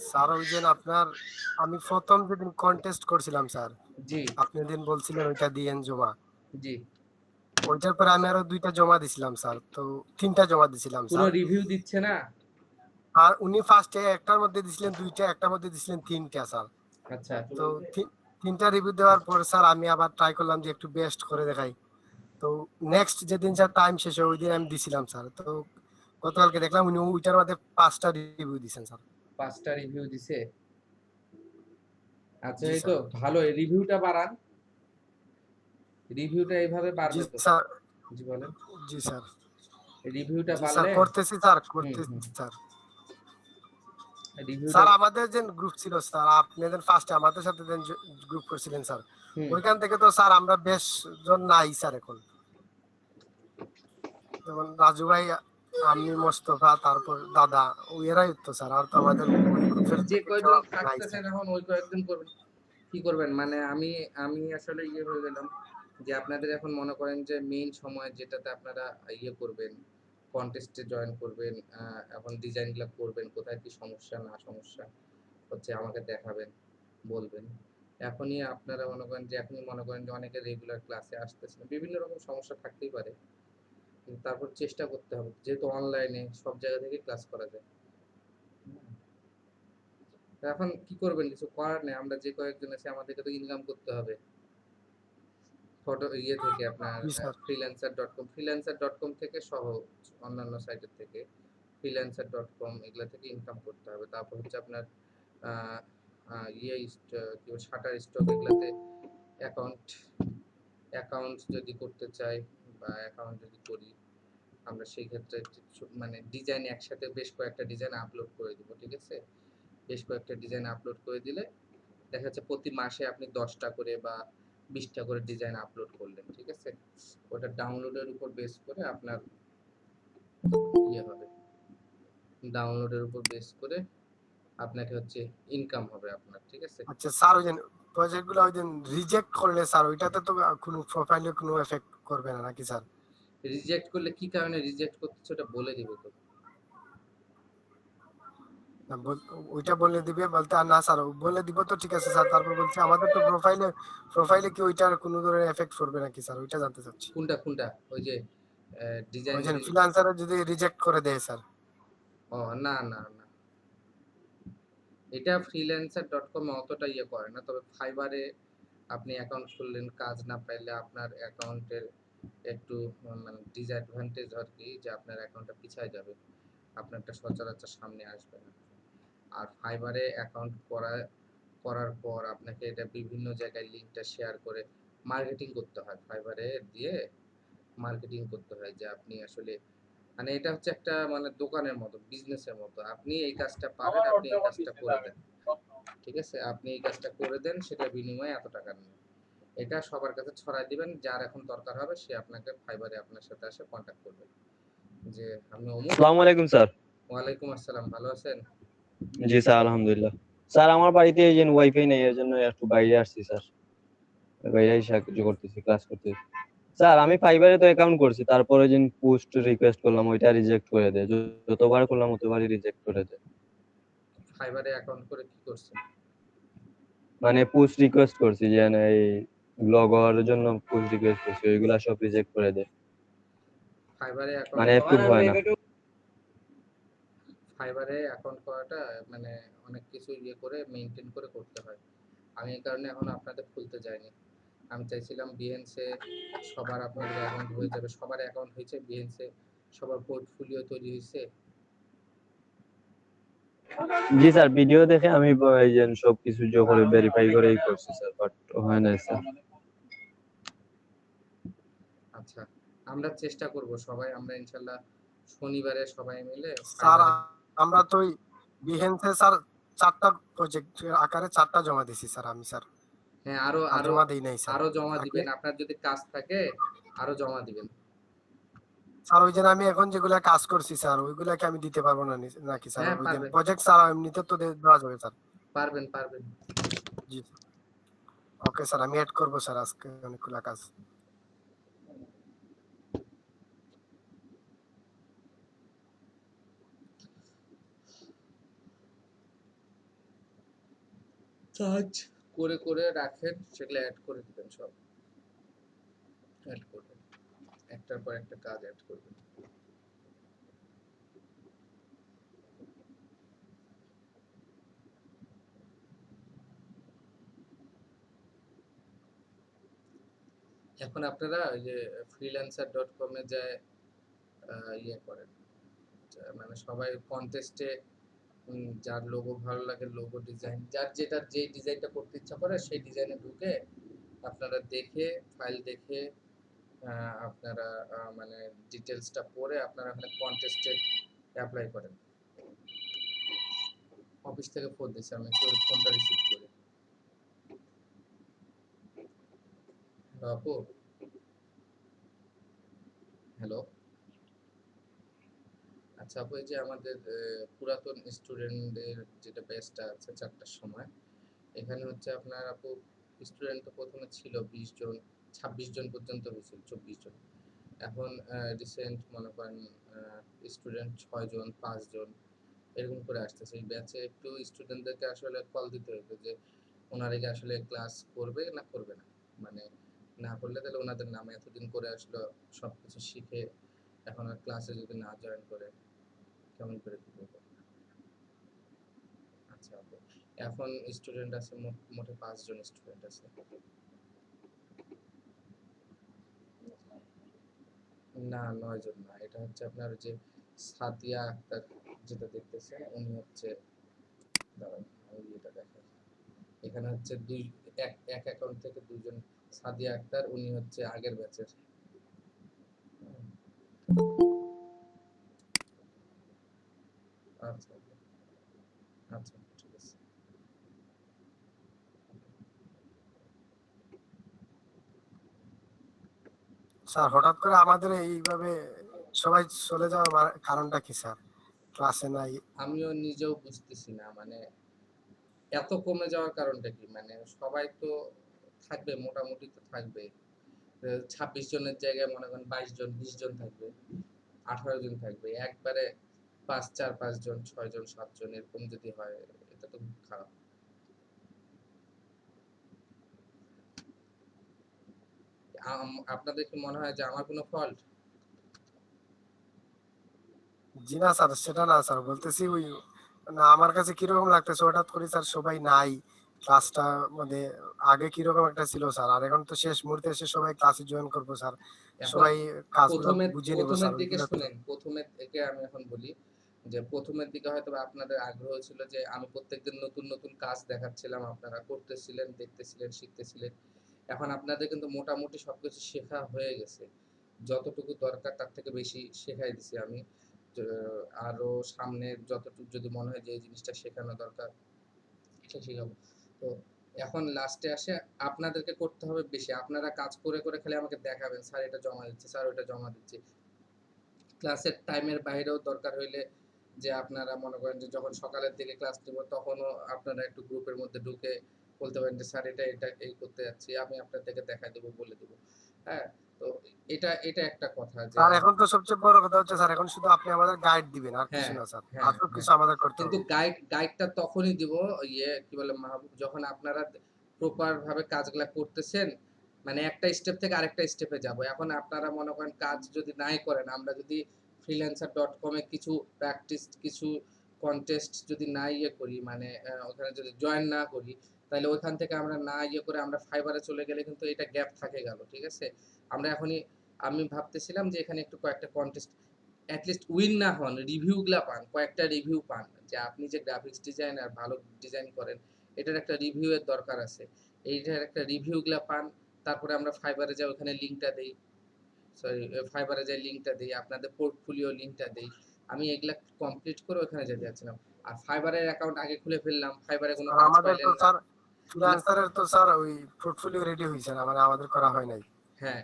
স্যার ওই যে আপনার আমি প্রথম যেদিন কন্টেস্ট করছিলাম স্যার, জি আপনি দিন বলছিলেন ওইটা দিয়েন জমা, জি, ওইটার পরে আমি আরো 2টা জমা দিছিলাম স্যার, তো 3টা জমা দিছিলাম পুরো স্যার। রিভিউ দিচ্ছে না? আর উনি ফার্স্টে একটার মধ্যে দিছিলেন 2টা, একটার মধ্যে দিছিলেন 3টা স্যার। আচ্ছা, তো 3টা রিভিউ দেওয়ার পর স্যার আমি আবার ট্রাই করলাম যে একটু বেস্ট করে দেখাই। তো নেক্সট যেদিন স্যার টাইম শেষ হয় ওই দিন আমি দিছিলাম স্যার। তো গতকালকে দেখলাম উনি ওইটার মধ্যে 5টা রিভিউ দিয়েছেন স্যার। 5টা রিভিউ দিছে। আচ্ছা, জি এই তো স্যার। ভালো, রিভিউটা বাড়ান, রিভিউটা এইভাবে জি বাড়বে তো। স্যার। জি বলেন। জি স্যার। রিভিউটা জি স্যার বাড়লে করতেছি স্যার, হুম করতেছি হুম, স্যার। রিভিউটা স্যার আমাদের যে গ্রুপ ছিল স্যার, আপনাদের ফার্স্টে আমাদের সাথে যে গ্রুপ করছিলেন স্যার, হুম, ওইখান থেকে তো স্যার আমরা বেশ জন নাই স্যার এখন। যেমন রাজু ভাই, আমি, মোস্তফা, তারপর দাদা, এরাই তো স্যার, আর তো আমাদের ওই গ্রুপের যে থেকে কেউ কয়জন নাই থাকতেছেন স্যার। এখন ওই কয়েকজন করবেন। কি করবেন মানে আমি আমি আসলে হয়ে গেলাম যে আপনাদের এখন মনে করেন যে মেইন সময় যেটাতে আপনারা করবেন, কন্টেস্টে জয়েন করবেন, এখন ডিজাইনগুলো করবেন, কোথায় কি সমস্যা না সমস্যা হচ্ছে আমাকে দেখাবেন, বলবেন। এখনই আপনারা মনে করেন যে অনেকে রেগুলার ক্লাসে আসতেছেন, বিভিন্ন রকম সমস্যা থাকতেই পারে, কিন্তু তারপর চেষ্টা করতে হবে, যেহেতু অনলাইনে সব জায়গা থেকে ক্লাস করা যায়। তো এখন কি করবেন, কিছু করার নেই, আমরা যে কয়েকজন আছি আমাদেরকে তো ইনকাম করতে হবে। ফটো থেকে আপনার জি স্যার। ফ্রিল্যান্সার.কম থেকে সহ অন্যান্য সাইটের থেকে, ফ্রিল্যান্সার.কম এগুলা থেকে ইনকাম করতে হবে। তারপর হচ্ছে আপনার আহ, আহ, ইয়ে কি শাটার স্টক এগুলাতে অ্যাকাউন্ট অ্যাকাউন্ট যদি করতে চাই বা অ্যাকাউন্ট যদি করি, আমরা সেই ক্ষেত্রে মানে ডিজাইন একসাথে বেশ কয়েকটা ডিজাইন আপলোড করে দিব, ঠিক আছে? বেশ কয়েকটা ডিজাইন আপলোড করে দিলে দেখা যাচ্ছে প্রতি মাসে আপনি 10টা করে বা 20টা করে ডিজাইন আপলোড করলেন, ঠিক আছে? ওটা ডাউনলোডের উপর বেস করে আপনার হবে, ডাউনলোডের উপর বেস করে আপনাকে হচ্ছে ইনকাম হবে আপনার, ঠিক আছে? আচ্ছা স্যার, ওই যে প্রজেক্ট গুলো ওই দিন রিজেক্ট করলে স্যার ওইটাতে তো কোনো প্রোফাইলে কোনো এফেক্ট করবে না নাকি স্যার? রিজেক্ট করলে কি কারণে রিজেক্ট করতেছে ওটা বলে দিব তো। না, ওইটা বলে দিবে বলতে, আর না স্যার বলে দিব তো ঠিক আছে স্যার, তারপর বলছে আমাদের তো প্রোফাইলে কি ওইটার কোনো ধরনের এফেক্ট করবে নাকি স্যার, ওইটা জানতে চাচ্ছি। কোনটা ওই যে ডিজাইন ওই যে যদি ফ্রিল্যান্সারে যদি রিজেক্ট করে দেয় স্যার। ও না না না, এটা ফ্রিল্যান্সার.কম অতটা করে না, তবে আপনি অ্যাকাউন্ট খুললেন, কাজ না পাইলে আপনার অ্যাকাউন্টের একটু মানে ডিসঅ্যাডভান্টেজ আর কি, যে আপনার অ্যাকাউন্টটা পিছায় যাবে, আপনারটা সচরাচর সামনে আসবে না। আর ফাইবারে অ্যাকাউন্ট করার পর আপনাকে এটা বিভিন্ন জায়গায় লিঙ্কটা শেয়ার করে মার্কেটিং করতে হয়, ফাইবারে দিয়ে মার্কেটিং করতে হয় যে আপনি আসলে মানে এটা হচ্ছে একটা মানে দোকানের মতো, বিজনেসের মতো। আপনি এই কাজটা পারেন, আপনি এই কাজটা করে দেন, ঠিক আছে? আপনি এই কাজটা করে দেন, সেটার বিনিময়ে এত টাকা নেন। এটা সবার কাছে ছড়াই দিবেন, যার এখন দরকার হবে সে আপনাকে ফাইবারে আপনার সাথে এসে কন্ট্যাক্ট করবে যে আমি অমুক। আসসালামু আলাইকুম স্যার। ওয়ালাইকুম আসসালাম, ভালো আছেন? জি স্যার, আলহামদুলিল্লাহ। স্যার আমার বাড়িতে এই যে ওয়াইফাই নেই, এর জন্য একটু বাইরে আসছি স্যার। বাইরে এসে সাহায্য করতেছি, ক্লাস করতেছি। স্যার আমি ফাইবারে তো অ্যাকাউন্ট করছি, তারপরে যে পোস্ট রিকোয়েস্ট করলাম ওইটা রিজেক্ট করে দেয়, যতবার করলাম ততবারই রিজেক্ট করে দেয়। ফাইবারে অ্যাকাউন্ট করে কি করছেন? মানে পোস্ট রিকোয়েস্ট করছি যে এই ব্লগার জন্য পোস্ট রিকোয়েস্ট করছি, ওইগুলা সব রিজেক্ট করে দেয়, ফাইবারে মানে অ্যাকাউন্ট একটু হয় না। ফাইবারে অ্যাকাউন্ট করাটা মানে অনেক কিছু ইয়ে করে মেনটেন করে করতে হয়। আমি এই কারণে এখন আপনাদের খুলতে যাইনি। আমি চাইছিলাম বিহেন্সে সবার আপনাদের অ্যাকাউন্ট হয়ে যাবে, সবার অ্যাকাউন্ট হয়েছে বিহেন্সে, সবার পোর্টফোলিও তৈরি হয়েছে। জি স্যার, ভিডিও দেখে আমি এই যে সবকিছু করে ভেরিফাই করেই করছি স্যার, বাট হয় না স্যার। আচ্ছা, আমরা চেষ্টা করব সবাই, আমরা ইনশাল্লাহ শনিবারে সবাই মিলে স্যার আমরা তো বিহেন্সে স্যার 4টা প্রজেক্ট আকারে 4টা জমা দিছি স্যার আমি স্যার। হ্যাঁ, আরো আর জমা দেই নাই স্যার। আরো জমা দিবেন, আপনার যদি কাজ থাকে আরো জমা দিবেন। স্যার ওই যে আমি এখন যেগুলা কাজ করছি স্যার ওইগুলা কি আমি দিতে পারবো না নাকি স্যার? হ্যাঁ, ওই যে পারবেন প্রজেক্ট স্যার এমনিতে তো দেওয়া যাবে স্যার। পারবেন পারবেন। জি ওকে স্যার, আমি এড করব স্যার আজকে অনেকগুলা কাজ। কাজ করে করে রাখেন, সেগুলো অ্যাড করে দিবেন, সব অ্যাড করবেন, একটার পর একটা কাজ অ্যাড করবেন। এখন আপনারা ওই যে freelancer.com এ যায় ইয়ে করেন, মানে সবাই কন্টেস্টে যার লোগো ভালো লাগে, লোগো ডিজাইন, যার যেটা যে ডিজাইনটা করতে ইচ্ছা করে সেই ডিজাইনে ঢুকে আপনারা দেখে ফাইল দেখে আপনারা মানে ডিটেলসটা পড়ে আপনারা ওখানে কন্টেস্টে অ্যাপ্লাই করেন। অফিস থেকে ফোন দিচ্ছে, আমি একটু ফোনটা রিসিভ করি। আপু, হ্যালো। আচ্ছা আপু, এই যে আমাদের পুরাতন স্টুডেন্টদের যেটা ব্যাচটা আছে 4টার সময়, এখানে হচ্ছে আপনার আপু স্টুডেন্ট তো প্রথমে ছিল 20 জন, 26 জন পর্যন্ত হয়েছিল, 24 জন। এখন রিসেন্ট মনে করেন স্টুডেন্ট 6 জন, 5 জন এরকম করে আসতেছে। এই ব্যাচে একটু স্টুডেন্টদেরকে আসলে কল দিতে হবে যে ওনারা কি আসলে ক্লাস করবে না করবে না, মানে না করলে তাহলে ওনাদের নামে এতদিন করে আসলো সবকিছু শিখে এখন আর ক্লাসে যদি না জয়েন করে কেমন করে কি করবো? আচ্ছা আপু, এখন স্টুডেন্ট আছে মোটে 5 জন স্টুডেন্ট আছে। না 9 জন না, এটা হচ্ছে আপনার যে সাদিয়া আক্তার যেটা দেখতেছেন উনি হচ্ছে, দাঁড়ান আমি এটা দেখাই, এখানে হচ্ছে এক অ্যাকাউন্ট থেকে 2 জন, সাদিয়া আক্তার উনি হচ্ছে আগের ব্যাচের। আচ্ছা আচ্ছা ঠিক আছে। স্যার হঠাৎ করে আমাদের এইভাবে সবাই চলে যাওয়ার কারণটা কি স্যার? ক্লাসে নাই। আমিও নিজেও বুঝতেছি না, মানে এত কমে যাওয়ার কারণটা কি, মানে সবাই তো থাকবে, মোটামুটি তো থাকবে। 26 জনের জায়গায় মনে করেন 22 জন, 20 জন থাকবে, 18 জন থাকবে, একবারে 5 4 5 জন, 6 জন, 7 জন এরকম যদি হয়, এটা তো খুব খারাপ। আপনাদের কি মনে হয় যে আমার কোনো ফল্ট? জি না স্যার, সেটা না স্যার, বলতেছি ওই না আমার কাছে কিরকম লাগতেছে হঠাৎ করে স্যার সবাই নাই, ক্লাসটা মানে আগে কিরকম একটা ছিল স্যার, আর এখন তো শেষ মুহূর্তে এসে সবাই ক্লাসে জয়েন করবো স্যার, এখন সবাই কাজগুলো প্রথমের বুঝে নেবো প্রথমের স্যার দিকে ওইগুলো তো। শুনেন, প্রথমের থেকে আমি এখন বলি যে প্রথমের দিকে হয়তো বা আপনাদের আগ্রহ ছিল যে আমি প্রত্যেকদিন নতুন নতুন কাজ দেখাচ্ছিলাম, আপনারা করতেছিলেন, দেখতেছিলেন, শিখতেছিলেন। এখন আপনাদের কিন্তু মোটামুটি সবকিছু শেখা হয়ে গেছে, যতটুকু দরকার তার থেকে বেশি শেখাই দিছি আমি। আরো সামনে যতটুকু যদি মনে হয় যে এই জিনিসটা শেখানো দরকার সেটা শেখাবো। তো এখন লাস্টে আসে আপনাদেরকে করতে হবে বেশি, আপনারা কাজ করে করে খালি আমাকে দেখাবেন স্যার এটা জমা দিচ্ছি, স্যার ওইটা জমা দিচ্ছি। ক্লাসের টাইমের বাইরেও দরকার হইলে যে আপনারা মনে করেন যে যখন সকালের দিকে ক্লাস নিব তখনও আপনারা একটু গ্রুপের মধ্যে ঢুকে বলতে পারেন যে স্যার এটা এটা এই করতে যাচ্ছি, আমি আপনাদেরকে দেখাই দেবো, বলে দেবো। হ্যাঁ, তো এটা এটা একটা কথা যে স্যার এখন তো সবচেয়ে বড় কথা হচ্ছে স্যার, এখন শুধু আপনি আমাদের গাইড দিবেন আর কিছু হ্যাঁ না স্যার, হ্যাঁ আর সব হ্যাঁ, কিছু আমাদের করতে কিন্তু হবে। গাইডটা তখনই দিব, ইয়ে কি বলে মাহবুব, যখন আপনারা প্রপার ভাবে কাজগুলা করতেছেন, মানে একটা স্টেপ থেকে আরেকটা স্টেপে যাব। এখন আপনারা মনে করেন কাজ যদি নাই করেন, আমরা যদি freelancer.com-এ কিছু প্র্যাকটিস, কিছু কন্টেস্ট যদি না ইয়ে করি, মানে ওখানে যদি জয়েন না করি, তাহলে ওইখান থেকে আমরা না ইয়ে করে আমরা ফাইবারে চলে গেলে কিন্তু এটা গ্যাপ থাকে গেল, ঠিক আছে? আমরা এখনই, আমি ভাবতেছিলাম যে এখানে একটু কয়েকটা কন্টেস্ট অ্যাটলিস্ট উইন না হন, রিভিউগুলা পান, কয়েকটা রিভিউ পান যে আপনি যে গ্রাফিক্স ডিজাইনার, ভালো ডিজাইন করেন, এটার একটা রিভিউ এর দরকার আছে। এইটার একটা রিভিউগুলা পান, তারপরে আমরা ফাইবারে যাই, ওখানে লিঙ্কটা দেই, সরি ফাইবারে যাই লিঙ্কটা দেই, আপনাদের পোর্টফোলিও লিঙ্কটা দেই। আমি এগুলা কমপ্লিট করে ওখানে যেতে যাচ্ছিলাম। আর ফাইবারের অ্যাকাউন্ট আগে খুলে ফেললাম, ফাইবারে কোনো আর কাজ আমাদের তো পাইলেন না। স্যার ফ্রিল্যান্সারের তো স্যার ওই পোর্টফোলিও রেডি হয়েছে না, মানে আমাদের করা হয় নাই। হ্যাঁ,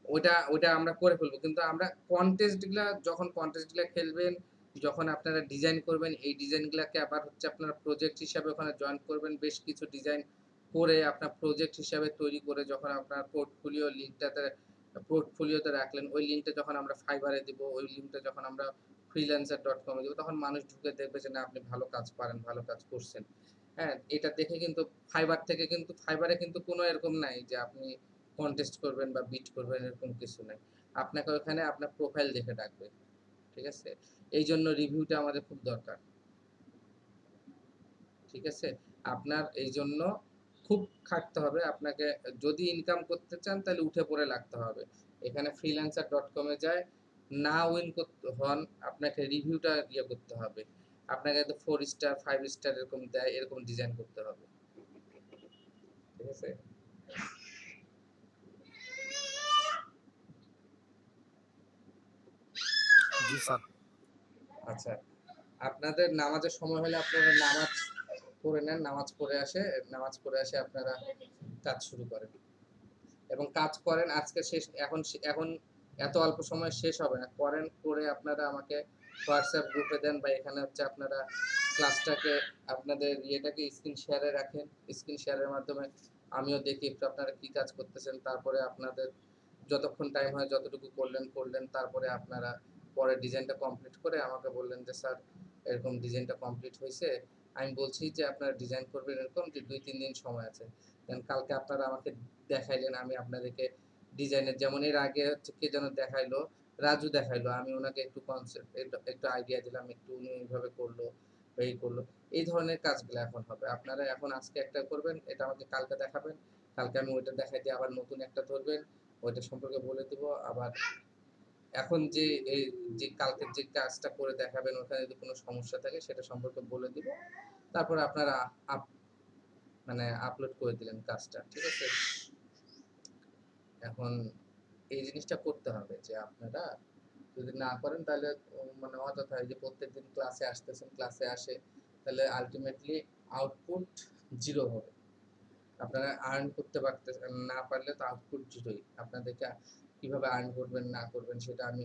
ওইটা ওইটা আমরা করে ফেলবো, কিন্তু আমরা কন্টেস্টগুলা, যখন কন্টেস্টগুলা খেলবেন, যখন আপনারা ডিজাইন করবেন, এই ডিজাইনগুলাকে আবার হচ্ছে আপনারা প্রজেক্ট হিসাবে ওখানে জয়েন করবেন, বেশ কিছু ডিজাইন করে আপনার প্রজেক্ট হিসাবে তৈরি করে যখন আপনার পোর্টফোলিওতে রাখলেন, ওই লিঙ্কটা যখন আমরা ফাইবারে দিব, ওই লিঙ্কটা যখন আমরা freelancer.com-এ দিব, তখন মানুষ ঢুকে দেখবে যে না আপনি ভালো কাজ পারেন, ভালো কাজ করছেন। হ্যাঁ, এটা দেখে কিন্তু ফাইবার থেকে, কিন্তু ফাইবারে কিন্তু কোনো এরকম নাই যে আপনি কন্টেস্ট করবেন বা বিট করবেন, এরকম কিছু নাই। আপনাকে ওখানে আপনার প্রোফাইল দেখে ডাকবে, ঠিক আছে? এই জন্য রিভিউটা আমাদের খুব দরকার, ঠিক আছে? আপনার এই জন্য খুব খাটতে হবে আপনাকে, যদি ইনকাম করতে চান তাহলে উঠে পড়ে লাগতে হবে। এখানে freelancer.com-এ যায়, না উইন করতে হন, আপনাকে রিভিউটা ইয়ে করতে হবে, আপনাকে তো 4 স্টার 5 স্টার এরকম দেয়, এরকম ডিজাইন করতে হবে, ঠিক আছে? জি স্যার। আচ্ছা, আপনাদের নামাজের সময় হলে আপনারা নামাজ পড়ে নেন, নামাজ পড়ে আসে আপনারা কাজ শুরু করেন এবং কাজ করেন। আজকে শেষ, এখন এত অল্প সময় শেষ হবে না, করেন, করে আপনারা আমাকে হোয়াটসঅ্যাপ গ্রুপে দেন, বা এখানে হচ্ছে আপনারা ক্লাসটাকে, আপনাদের ইয়েটাকে স্ক্রিন শেয়ারে রাখেন, স্ক্রিন শেয়ারের মাধ্যমে আমিও দেখি একটু আপনারা কি কাজ করতেছেন। তারপরে আপনাদের যতক্ষণ টাইম হয় যতটুকু করলেন, তারপরে আপনারা পরে ডিজাইনটা কমপ্লিট করে আমাকে বললেন যে স্যার এরকম ডিজাইনটা কমপ্লিট হয়েছে, আমি বলছি যে আপনারা ডিজাইন করবেন এরকম, যে 2-3 দিন সময় আছে। দেন কালকে আপনারা আমাকে দেখাইলেন, আমি আপনাদেরকে ডিজাইনের, যেমন এর আগে হচ্ছে কে যেন দেখাইলো, রাজু দেখাইলো, আমি ওনাকে একটু কনসেপ্ট, একটু আইডিয়া দিলাম, একটু উনি এইভাবে করলো, এই করলো, এই ধরনের কাজগুলো এখন হবে। আপনারা এখন আজকে একটা করবেন, এটা আমাকে কালকে দেখাবেন, কালকে আমি ওইটা দেখাই দিয়ে আবার নতুন একটা ধরবেন, ওইটা সম্পর্কে বলে দিব। আবার এখন যে এই যে কালকে যে কাজটা করে দেখাবেন, ওখানে যদি কোনো সমস্যা থাকে সেটা সম্পর্কে বলে দিব, তারপর আপনারা মানে আপলোড করে দিলেন কাজটা, ঠিক আছে? এখন এই জিনিসটা করতে হবে যে আপনারা যদি না করেন তাহলে মানে অযথা, যে প্রত্যেকদিন ক্লাসে আসতেছেন, ক্লাসে আসে, তাহলে আলটিমেটলি আউটপুট জিরো হবে। আপনারা আর্ন করতে পারতেছেন না, পারলে তো আউটপুট জিরোই। আপনাদেরকে কিভাবে আর্ন করবেন না করবেন সেটা আমি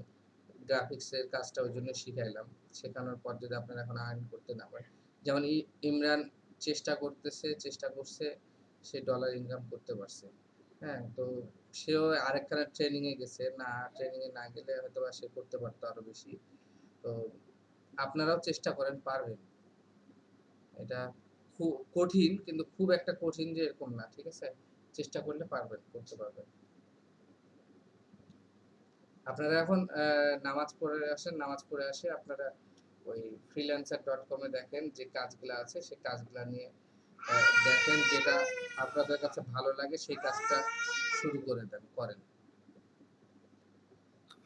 গ্রাফিক্সের কাজটা ওই জন্য শিখাইলাম। শেখানোর পর যদি আপনারা এখন আর্ন করতে না পারেন, যেমন ইমরান চেষ্টা করছে, সে ডলার ইনকাম করতে পারছে। হ্যাঁ, তো সেও আরেকখানে ট্রেনিং এ গেছে, না ট্রেনিং এ না গেলে হয়তো বা সে করতে পারতো আরো বেশি। তো আপনারাও চেষ্টা করেন, পারবেন। এটা খুব কঠিন, কিন্তু খুব একটা কঠিন যে এরকম না, ঠিক আছে? চেষ্টা করলে পারবেন, করতে পারবেন। আপনারা এখন নামাজ পড়ে আসেন, নামাজ পড়ে আসে আপনারা ওই freelancer.com-এ দেখেন যে কাজগুলা আছে, সেই কাজগুলা নিয়ে দেখেন যেটা আপনাদের কাছে ভালো লাগে সেই কাজটা শুরু করে দেন, করেন।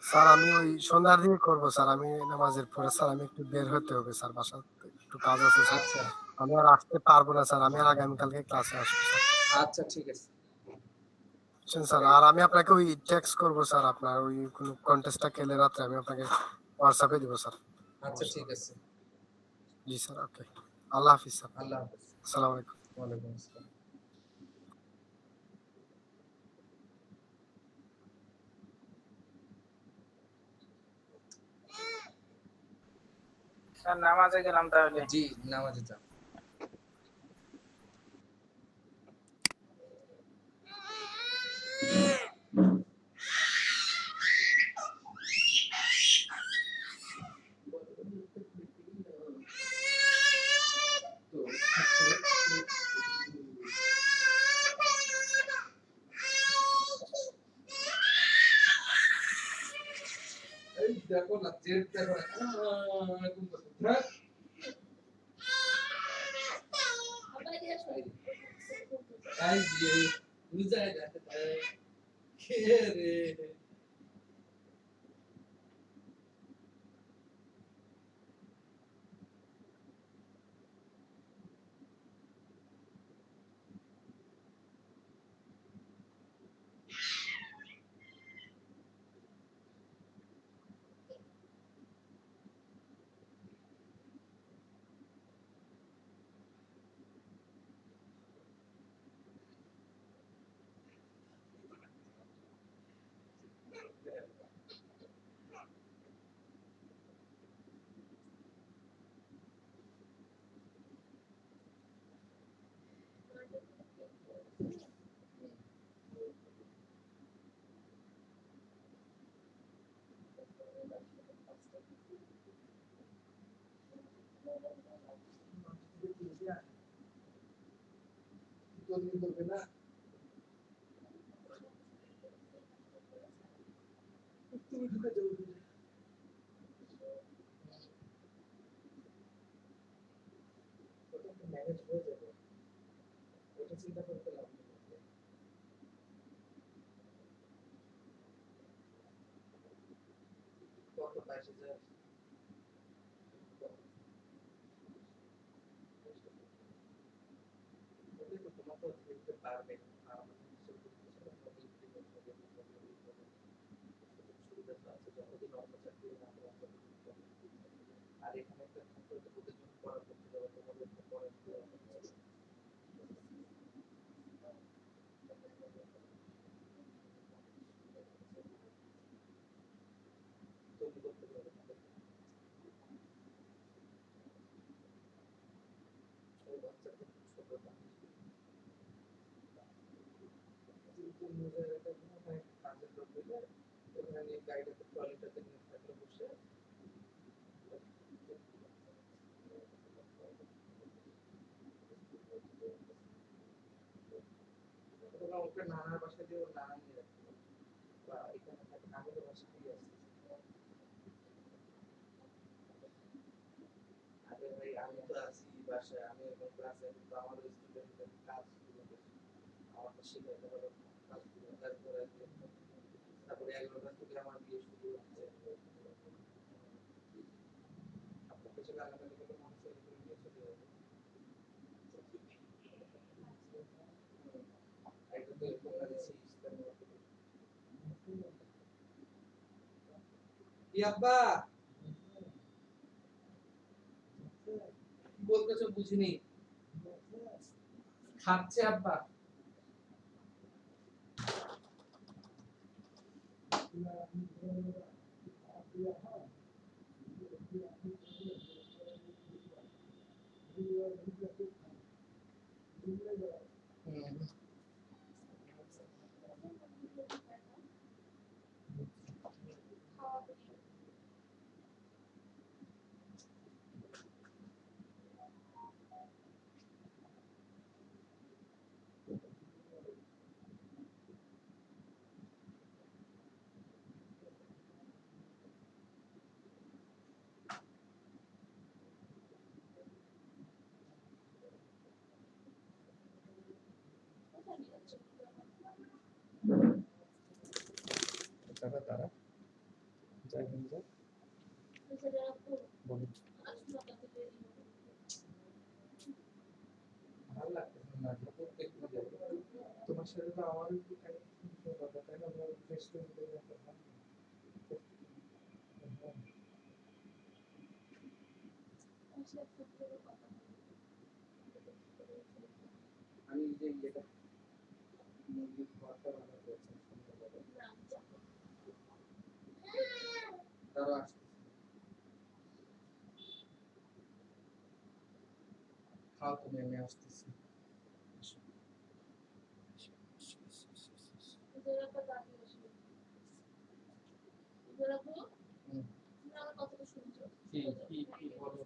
স্যার আমি ওই সন্ধ্যার দিকে করবো স্যার, আমি নামাজের পরে স্যার আমি একটু বের হতে হবে স্যার, বাসাতে একটু কাজ আছে স্যার, আচ্ছা আমি আর আসতে পারবো না স্যার, আমি আর আগামীকালকে ক্লাসে আসবো স্যার। আচ্ছা ঠিক আছে। বুঝছেন স্যার, আর আমি আপনাকে ওই টেক্সট করবো স্যার, আপনার ওই কোনো কন্টেস্টটা খেলে রাত্রে আমি আপনাকে হোয়াটসঅ্যাপে দিব স্যার। আচ্ছা ঠিক আছে। জি স্যার, ওকে, আল্লাহ হাফিজ স্যার, আল্লাহ হাফেজ। আসসালামু আলাইকুম। ওয়ালাইকুম আসসালাম। স্যার নামাজে গেলাম তাহলে। জি নামাজে যান। এই দেখো না, জেদ দেখো না, এরকম করছে। ধ্যাৎ। এই যে বুঝাই যাচ্ছে কে রে। করবে না। তুমি ঢুকে যাও। ওটা তো ম্যানেজ হয়ে যাবে, ওটা চিন্তা করতে লাভ নেই। কত 22,000? ওটাই তো, তোমার তো দেখতে পারবে না। আর আমাদের কিছু করতেছে না, আমাদের জীবন হবে, সুবিধা তো আছে, যতদিন অন্য চাকরি না হবে, আর এখানে একটা ছাত্র তো প্রতিদিন পড়া করতে যাবে, তোমাদের তো পড়া দিতে হবে। তুমি করতে পারবে না। ওই বাচ্চাটা খুব ছোট না। কিন্তু নিজের একটা ওখানে কাজের লোক হইলে ওখানে নিয়ে গাড়িটাতে ট্রলিটাতে নিয়ে থাকলে বসে অথবা ওকে নানার বাসায় দিয়ে ওর নানা নিয়ে রাখতে হবে, বা এখানে থাকে, আমি তো বাসা দিয়ে আসছি। আরে ভাই আমি তো আছি বাসায়, আমি এখন ক্লাসে, কিন্তু আমাদের স্টুডেন্টদের কাজগুলো বেশি, আমার তো শেখাইতে হবে কাজগুলো, তারপরে তারপরে 11টা থেকে আমার বিয়ে শুরু হচ্ছে। আপনার পেছনে গালাগালি করে মানুষ তৈরি করে নিয়ে চলে যাবে। এটা তো এরকম না যে ইসলামের মতো। কি আব্বা কি বলতেছো বুঝিনি। খাচ্ছে আব্বা। তারা তারা যাই বলুন যাই বলুন ভালো লাগতেছে না প্রত্যেক তোমার সাথে তো আমারও একটু কানেকশন কথা তাই না আমরা ফেস টু ফেস একটা ভালো আমি যে এটা মুরগির ঘরটা বানাতে চাচ্ছি তারা খাও তুমি আমি আসতেছি কি কি কি বলো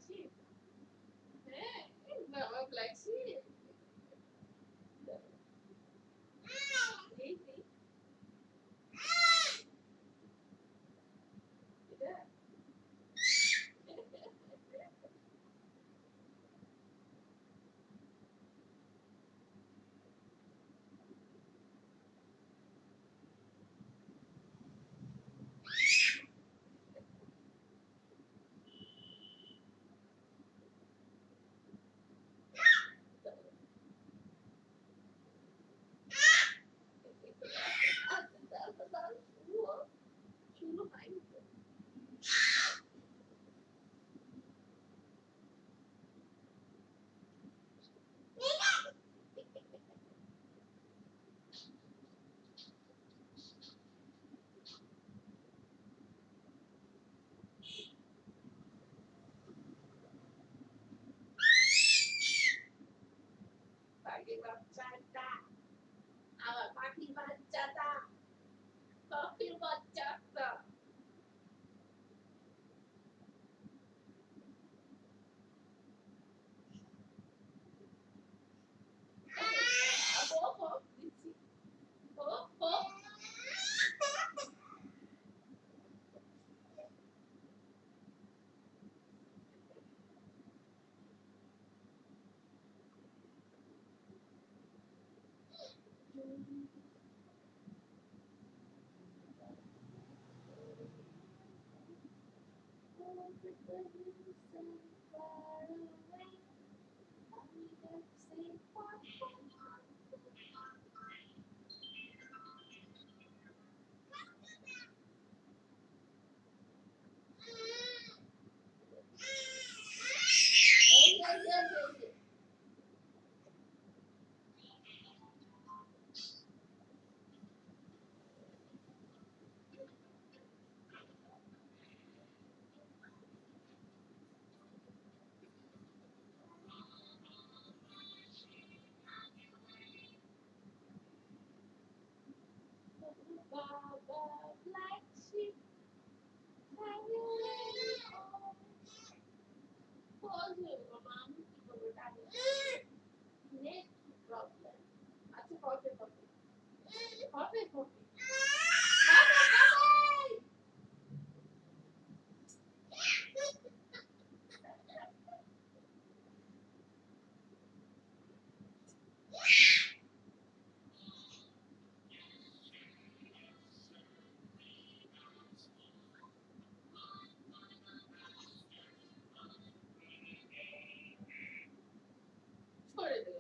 sheep. হ্যাঁ, এই বাবা black sheep. এই যে, এটা। শুনো ভাই। পাখির বাচ্চাটা, আমার পাখির বাচ্চাটা, পাখির বাচ্চাটা। হো, দিচ্ছি। হো। Baba, black sheep, hanging on. Pause হয়ে গেল, মা, আমি কি করবো, টানি। Net problem. আচ্ছা, হবে। হবে। করে দিল।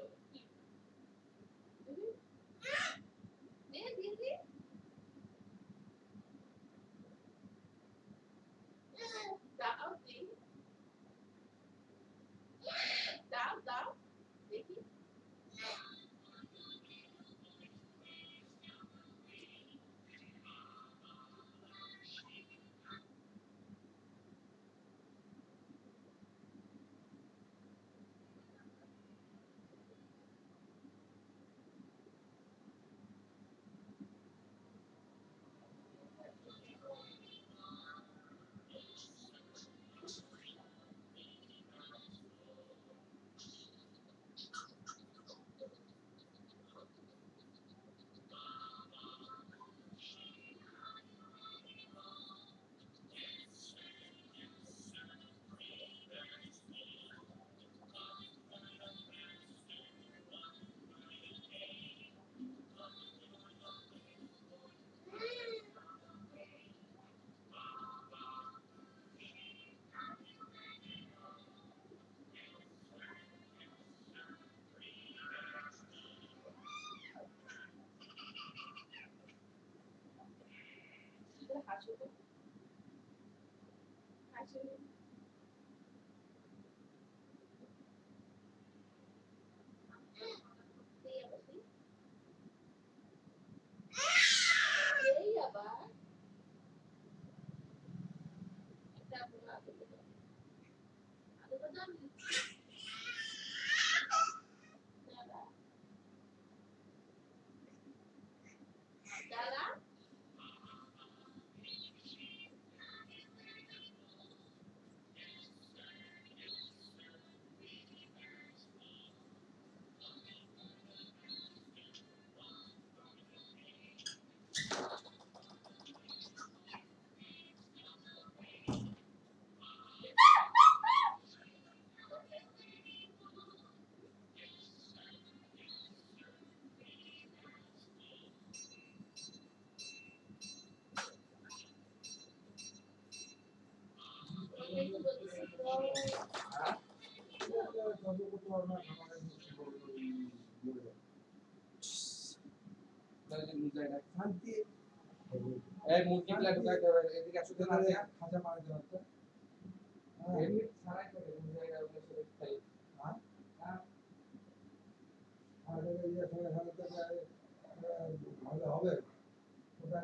নে, দিদি। দাও, দিই। দাও। দেখি। হাসো তো। হাসো। এই আবার দিই। এই আবার। একটা আলু দাও। আলুটা দাও, আমি দিচ্ছি। দাঁড়া। দাঁড়া। সহ্য করতে পারবো না, খামারের মুরগি বড় বড় মরে যাবে। শান্তি এই মুরগিগুলা ঢুকাইতে হবে, এদিকে আসো তো না তাহলে দিয়া। খাঁচা মারা দেওয়া হচ্ছে। হ্যাঁ, এমনি ছাড়াই করে মুরগিগুলা ওগুলো সব খাই। হ্যাঁ? হ্যাঁ। আর এই যে সবাই ভালো থেকে ভালো হবে ওটা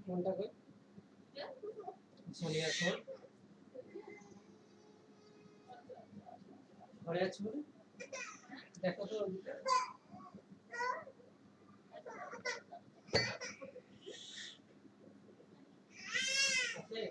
কোনটা কই সোনিয়ার ফোন ঘরে আছে বলে দেখো তো আছে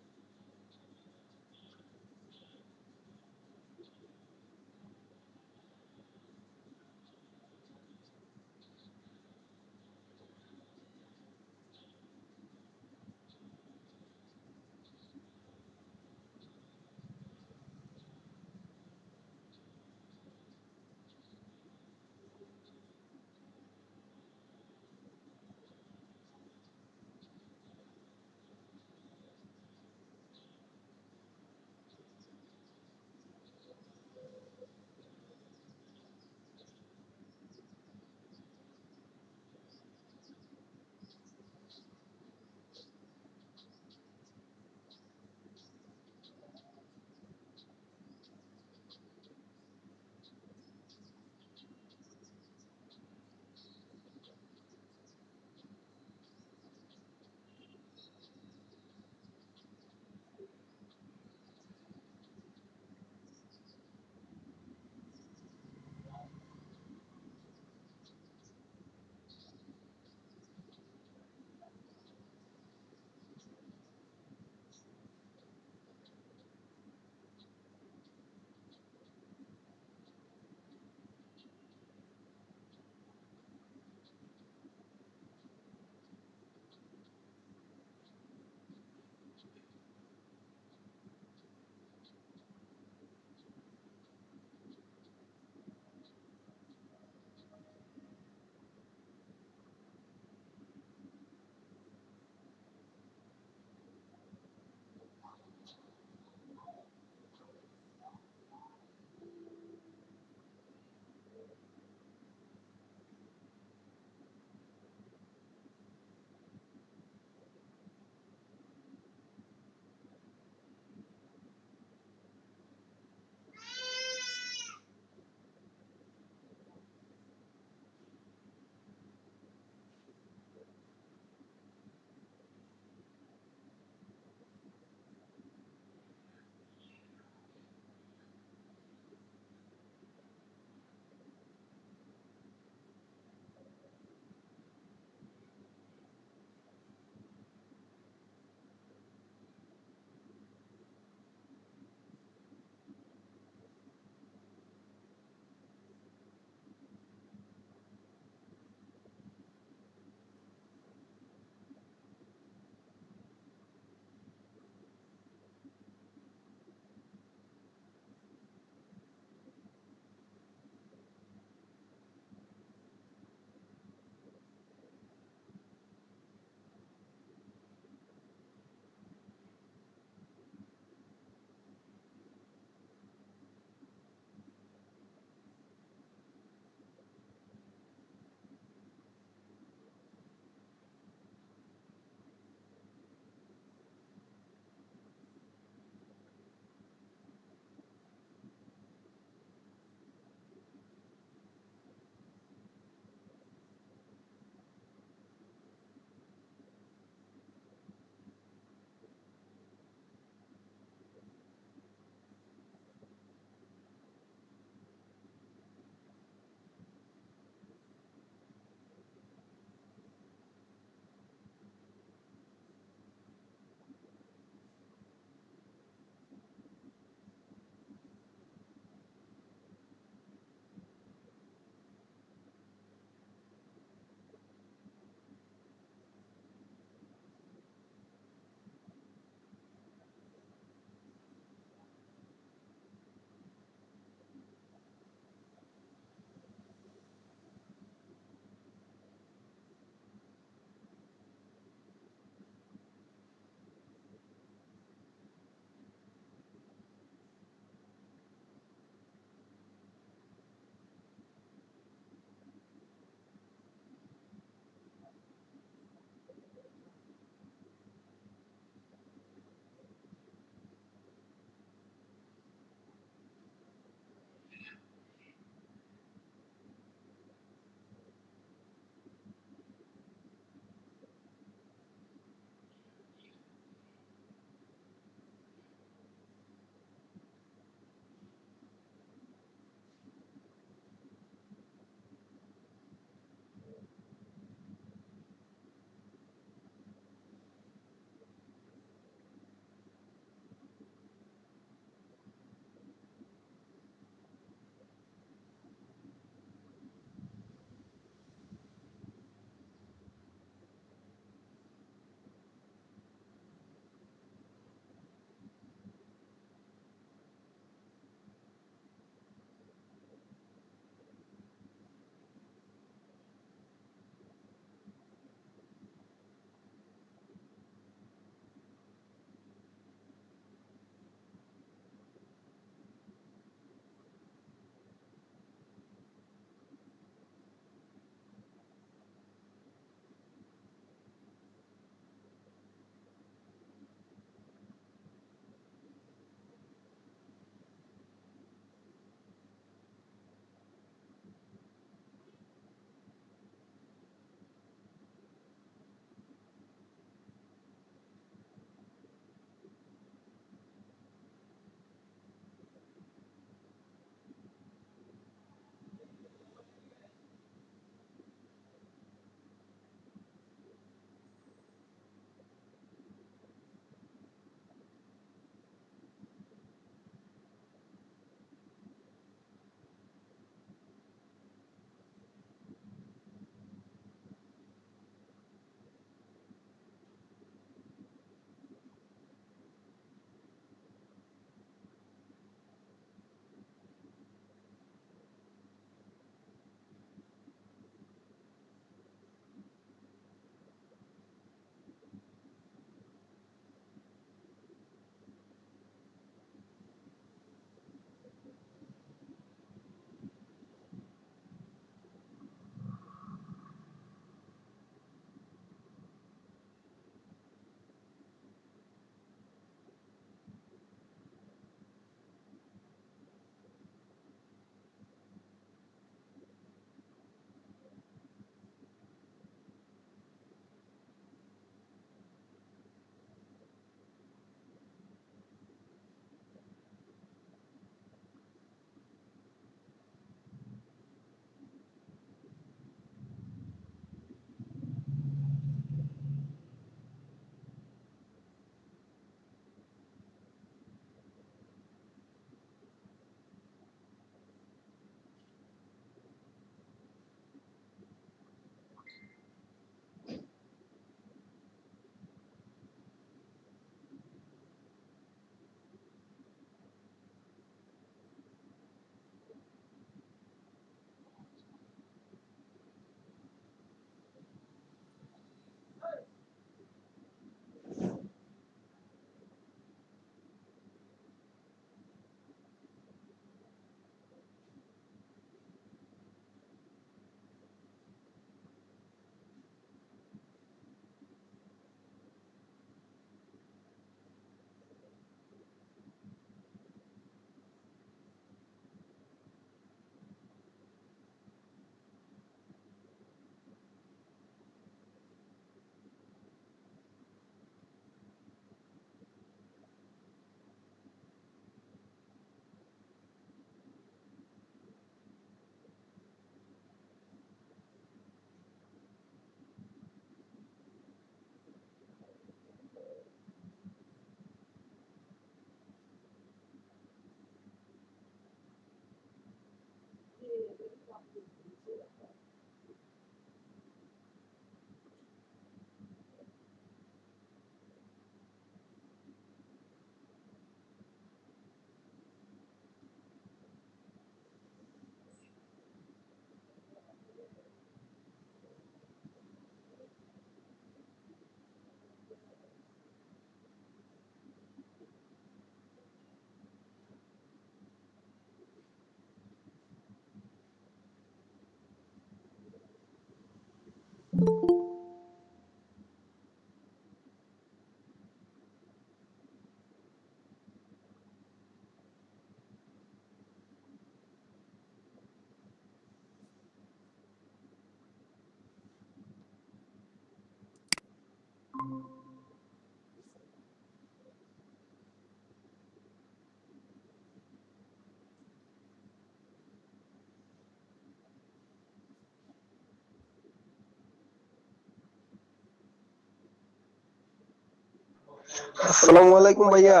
আসসালামু আলাইকুম ভাইয়া।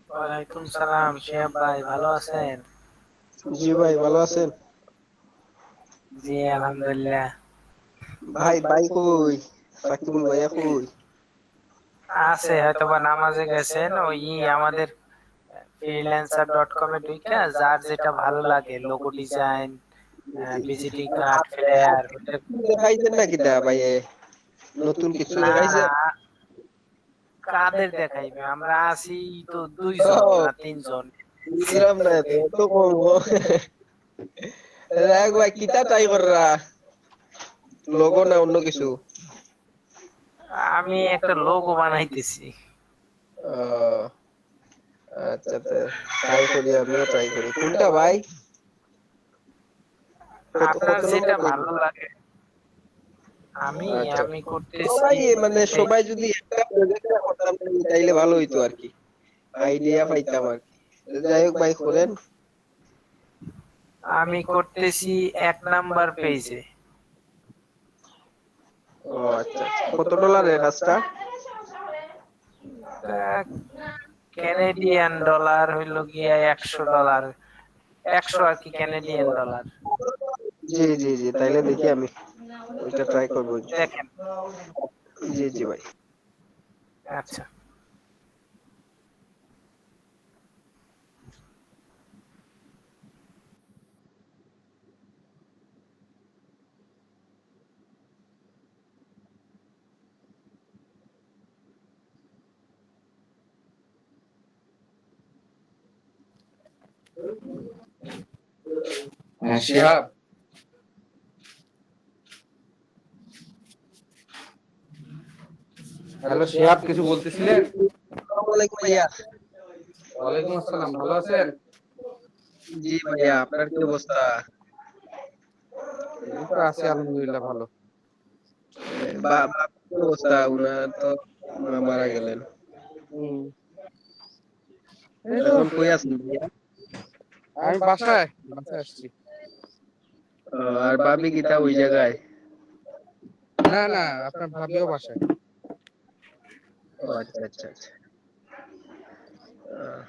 ওয়ালাইকুম সালাম শিহাব ভাই, ভালো আছেন? জি ভাই, ভালো আছেন? জি আলহামদুলিল্লাহ। ভাই কই? সাকিবুল ভাইয়া কই? আছে হয়তোবা নামাজে গেছেন। ওই আমাদের freelancer.com এ ঢুইকা যার যেটা ভালো লাগে, logo design, visiting card, flyer, দেখাইছেন নাকি দা ভাই? নতুন কিছু না দেখাইছেন? কাদের দেখাইবে? আমরা আছি তো 2 জন না 3 জন। বুঝলাম না তো, তো করবো। দেখ ভাই, কিটা ট্রাই কররা? লোগো না অন্য কিছু? আমি একটা লোগো বানাইতেছি। আহ, আচ্ছা আচ্ছা, ট্রাই করি, আমিও ট্রাই করি। কোনটা ভাই? আপনার কত যেটা নম্বর? ভালো লাগে। আমি আচ্ছা, আমি করতেছি। সবাই মানে সবাই যদি একটা প্রজেক্ট করতাম তাইলে ভালো হইতো আর কি, আইডিয়া পাইতাম আর কি। যাই হোক ভাই, করেন। আমি করতেছি 1 নাম্বার পেজে। ও আচ্ছা, কত ডলারের কাজটা? ক্যানাডিয়ান ডলার হইল গিয়া $100। 100 আর কি, ক্যানাডিয়ান ডলার। জি জি জি, তাইলে দেখি আমি ওইটা ট্রাই করবো। দেখেন। জি জি ভাই। আচ্ছা। হ্যাঁ শিহাব, হ্যালো শিহাব, কিছু বলতেছিলেন? আসসালামু আলাইকুম ভাইয়া। ওয়ালাইকুম আসসালাম, ভালো আছেন? জি ভাইয়া, আপনার কি অবস্থা? এই তো আছি আলহামদুলিল্লাহ, ভালো। কি অবস্থা? উনার তো মারা গেলেন। এই তো এখন কই আছেন ভাইয়া? আমি বাসায় বাসায় আসছি। আর ভাবি কিতা ওই জায়গায়? না না, আপনার ভাবিও বাসায়। ও আচ্ছা আচ্ছা আচ্ছা। আহ,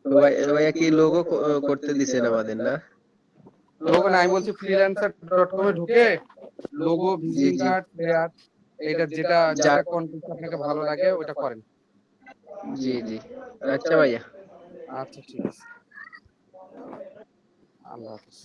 তো ভাইয়া কি লোগো করতে দিছেন আমাদের, না? লোগো না, আমি বলছি freelancer.com এ ঢুকে লোগো, জি ভিজিটিং জি, কার্ড, ফ্লেয়ার, এটা যেটা যা, যেটা কন্টেন্ট আপনাকে ভালো লাগে ওটা করেন। জি জি, আচ্ছা ভাইয়া। আচ্ছা ঠিক আছে, আল্লাহ হাফেজ।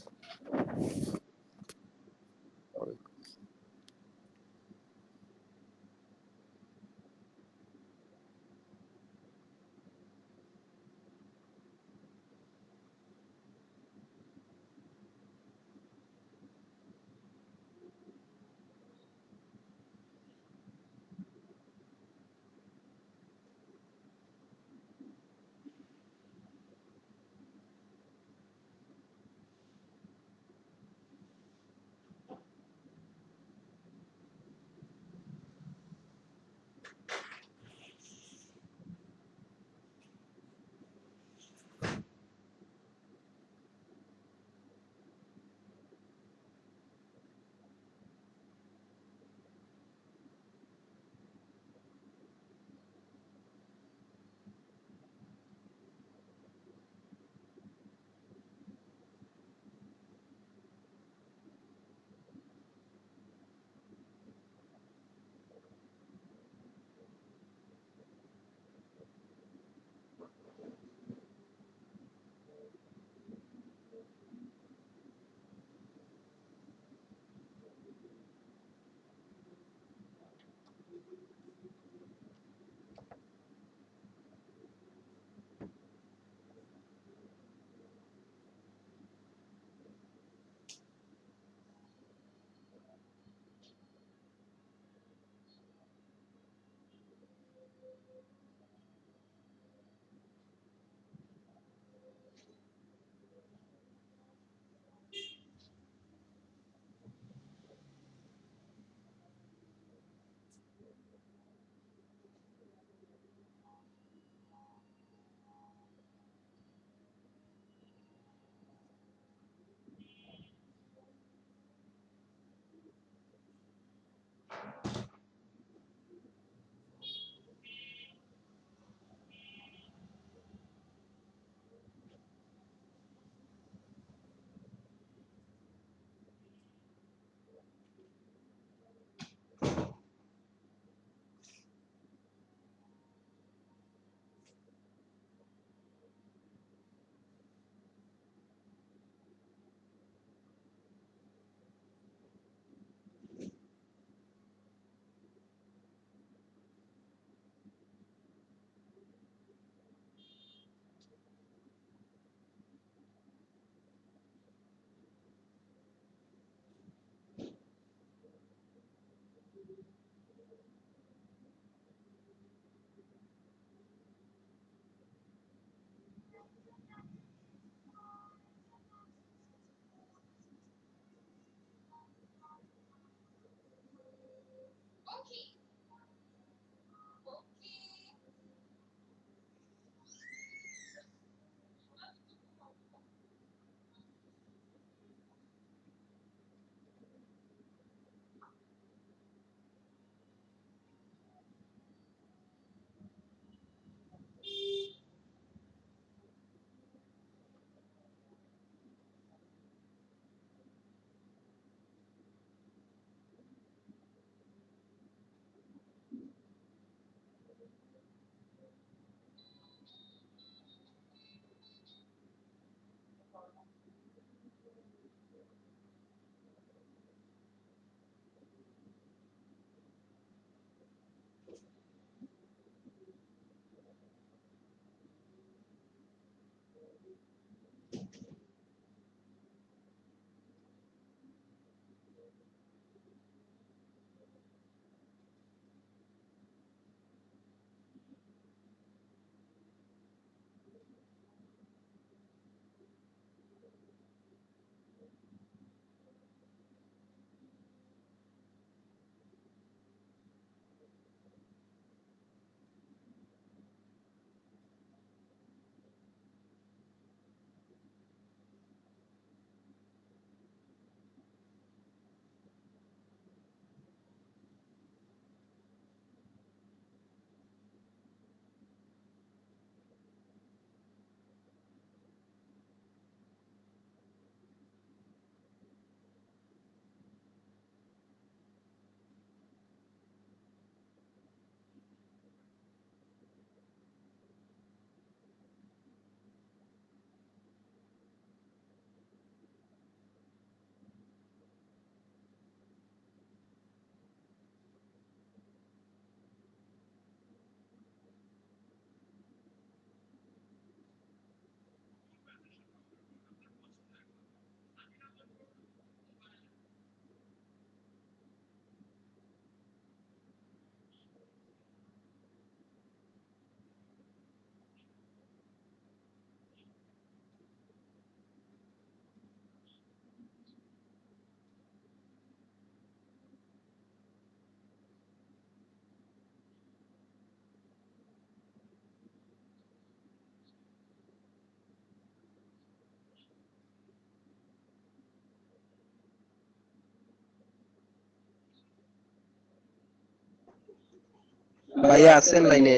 ভাইয়া আছেন লাইনে?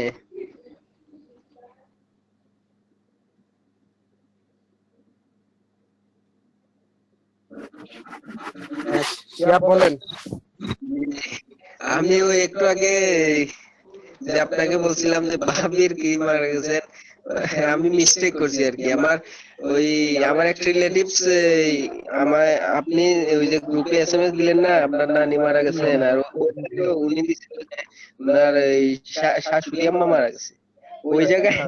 শিহাব বলেন। আমি ওই একটু আগে যে আপনাকে বলছিলাম যে ভাবির কি মারা গেছে, আমি মিস্টেক করছি আর কি। ওই আমার এক রিলেটিভস আমার আপনি ওই যে গ্রুপে এসএমএস দিলেন না আপনার নানি মারা গেছেন, আর উনি দিছিল যে উনার এই শাশুড়ি আম্মা মারা গেছে। ওই জায়গায়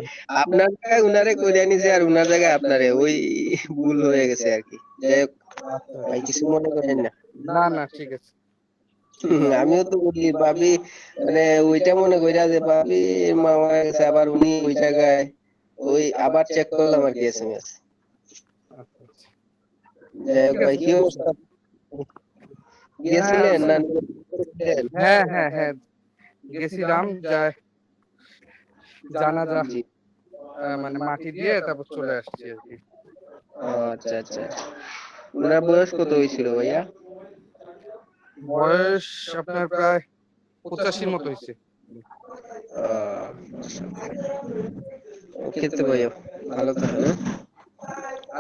আপনার জায়গায় উনারে কইরা নিছে আর উনার জায়গায় আপনারে, ওই ভুল হয়ে গেছে আর কি। যাই হোক ভাই কিছু মনে করেন না। না না ঠিক আছে। আমিও তো বলি ভাবি, মানে ওইটা মনে কইরা যে ভাবি মা মারা গেছে, আবার উনি ওই জায়গায়, ওই আবার চেক করলাম আর কি এসএমএস। যাই হোক ভাই কি অবস্থা, গেছিলেন না? হ্যাঁ হ্যাঁ হ্যাঁ গেছিলাম, জানাজা মানে মাটি দিয়ে তারপর চলে আসছি আর কি। আচ্ছা আচ্ছা, উনার বয়স কত হয়েছিল ভাইয়া? বয়স আপনার প্রায় 85 মতো হয়েছে। খেতে ভাইয়া ভালো থাকেন।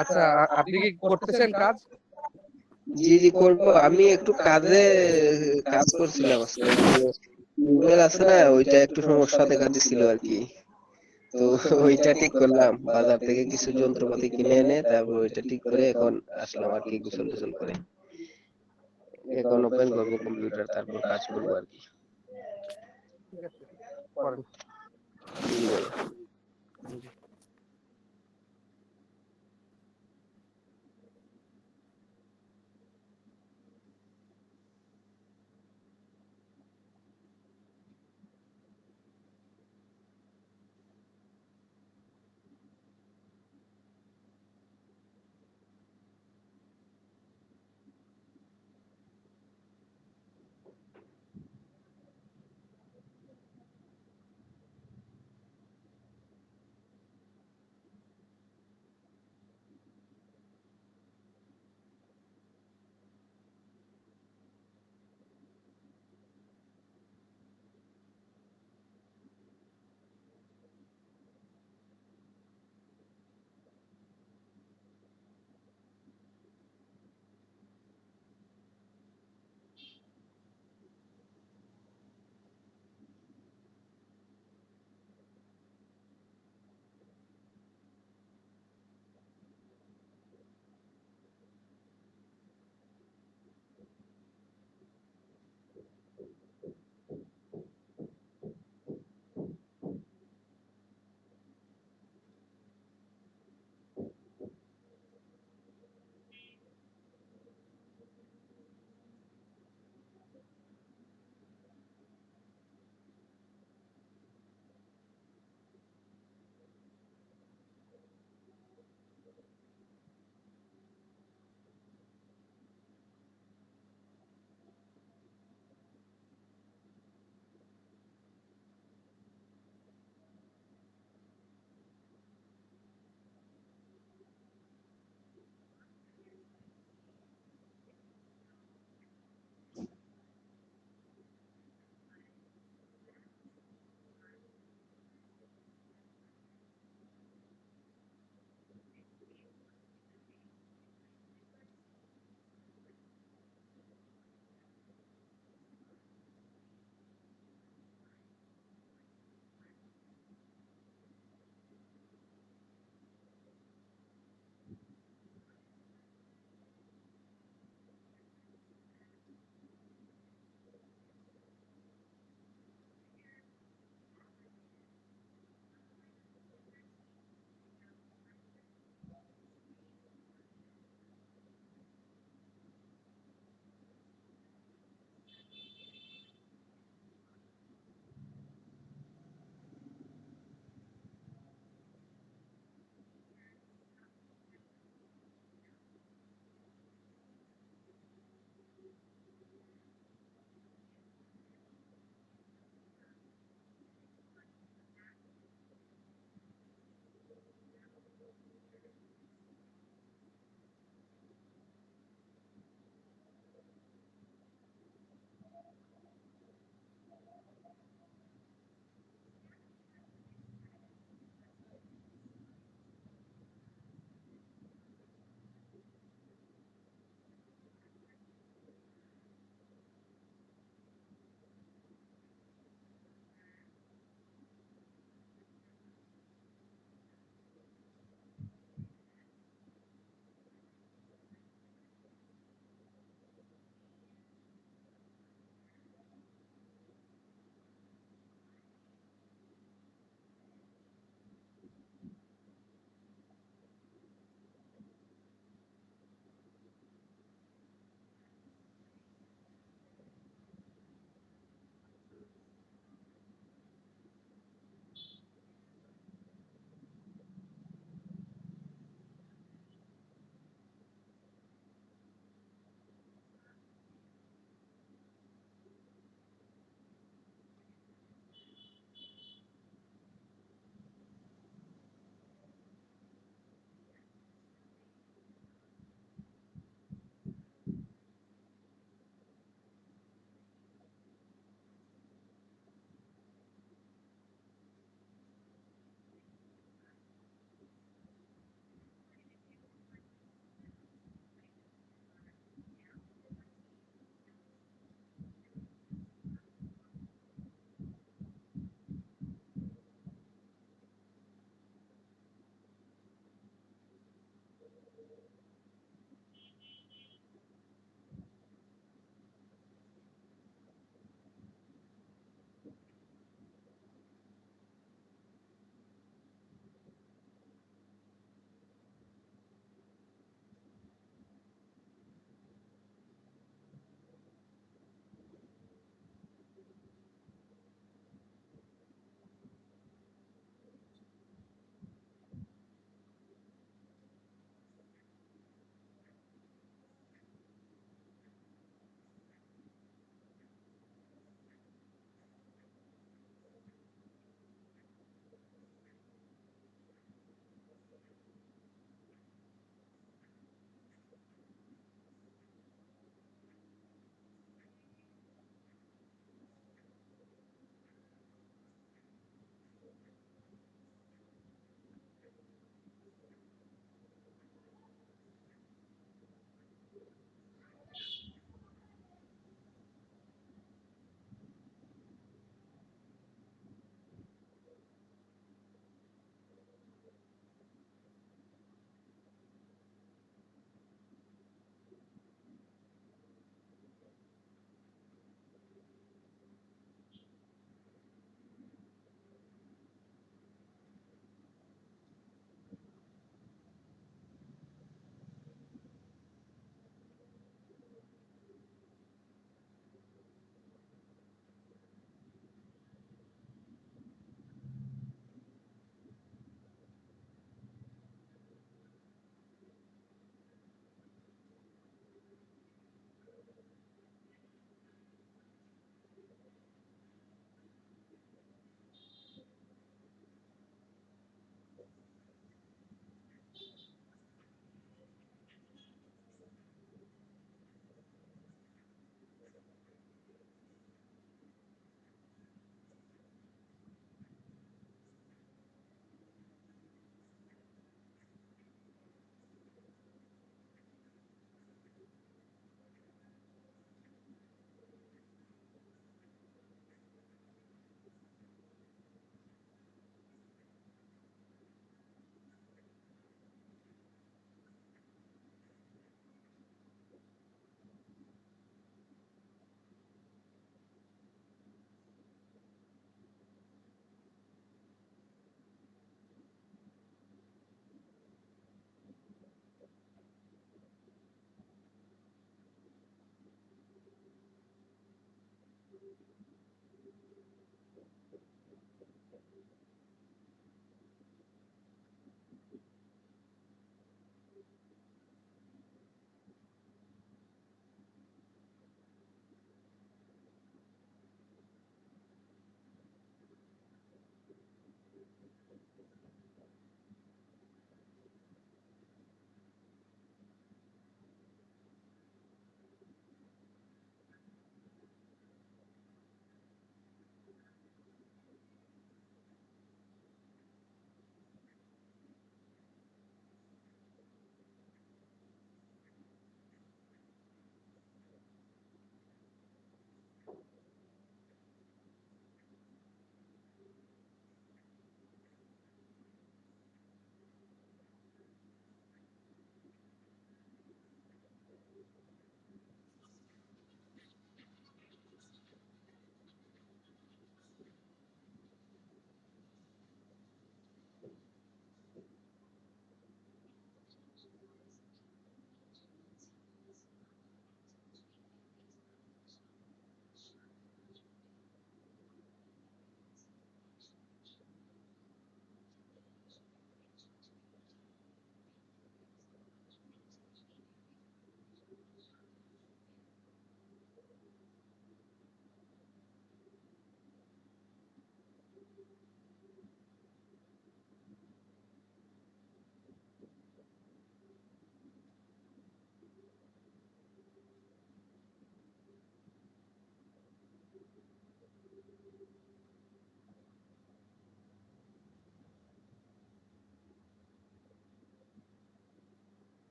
আচ্ছা আপনি কি করতেছেন কাজ? জি জি করবো, আমি একটু কাজ করছিলাম আজকে। মোবাইল আছে না, ওইটা একটু সমস্যা দেখা দিছিল আর কি। তো ওইটা ঠিক করলাম, বাজার থেকে কিছু যন্ত্রপাতি কিনে এনে তারপর ওইটা ঠিক করে এখন আসলাম আর কি, গোসল টোসল করে। এখন ওপেন করবো কম্পিউটার, তারপর কাজ করবো আর কি। ঠিক আছে করেন। জি ভাই।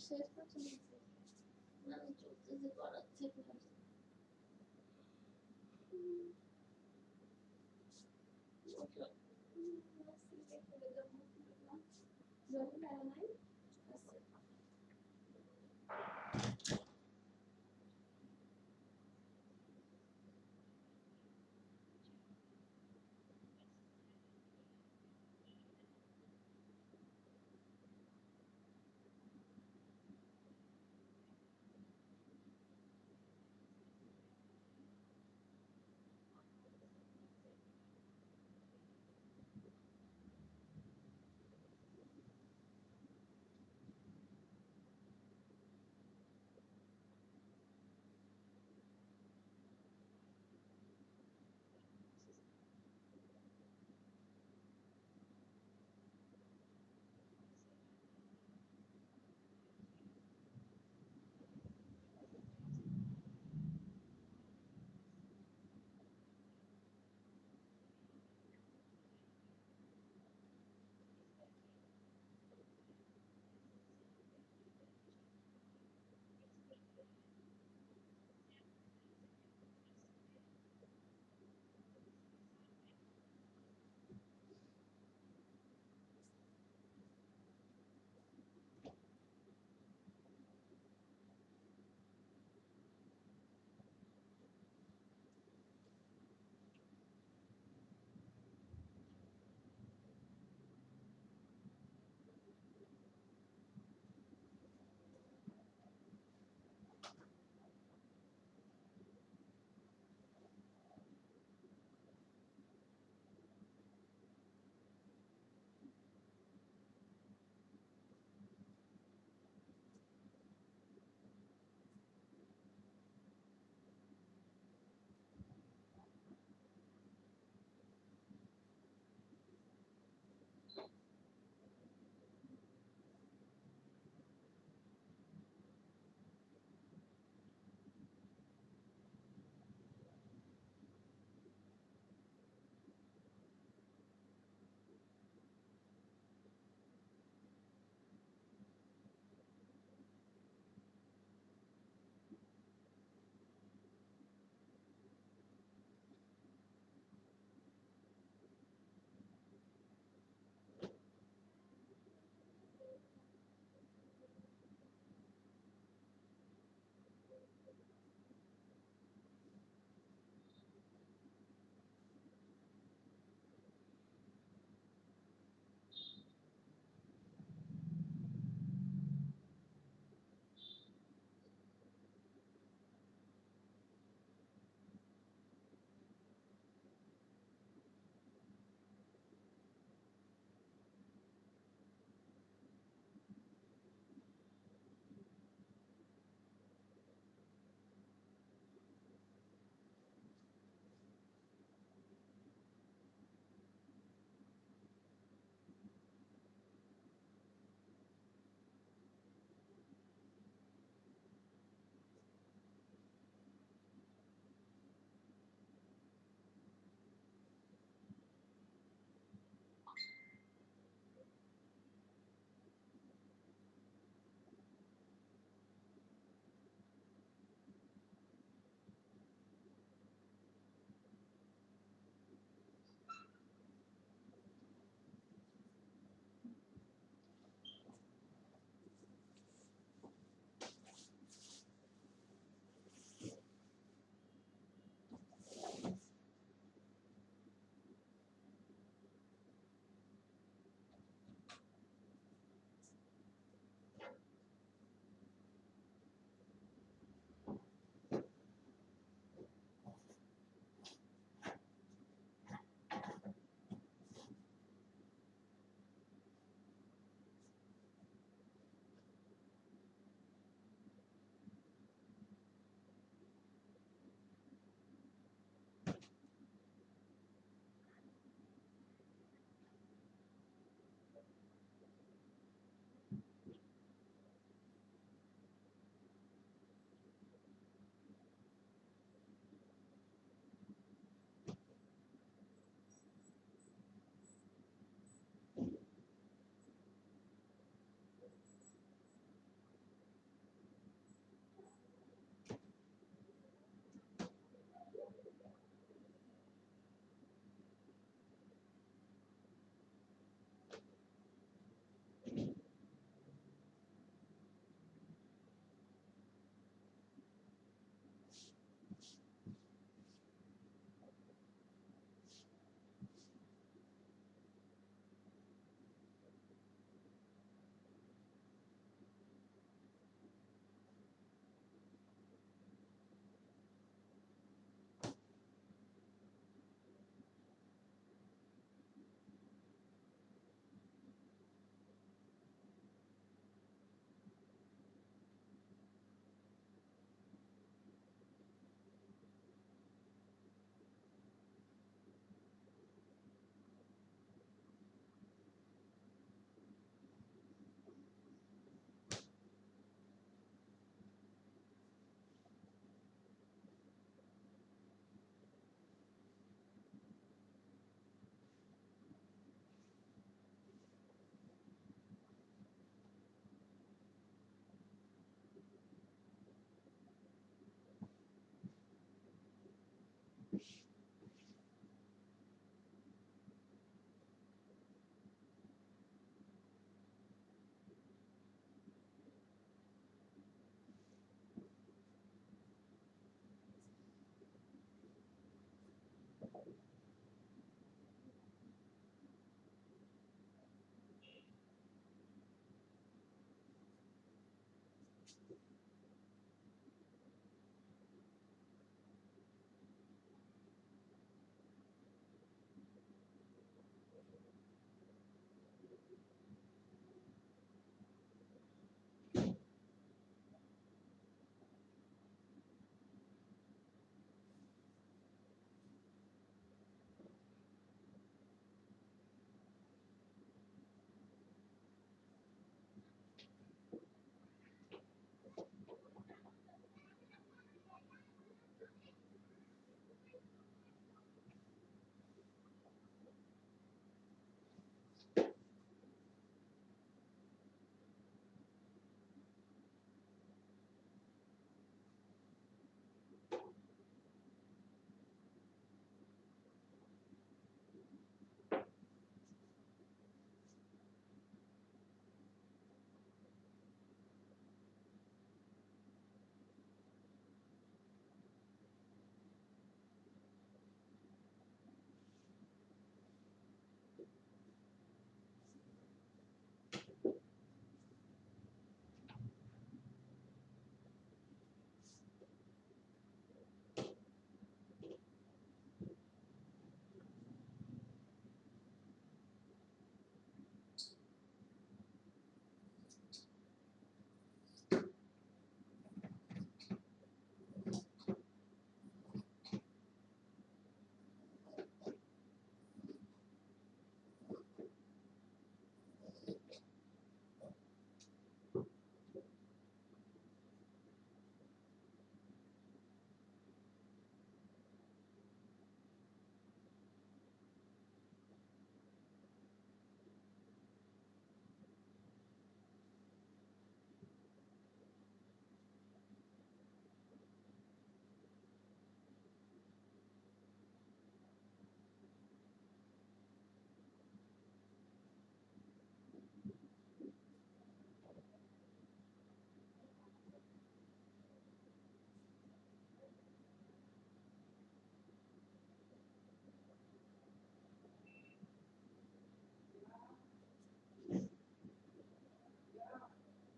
শেষ পর্যন্ত মানে চলতেছে করাচ্ছে ক্লাস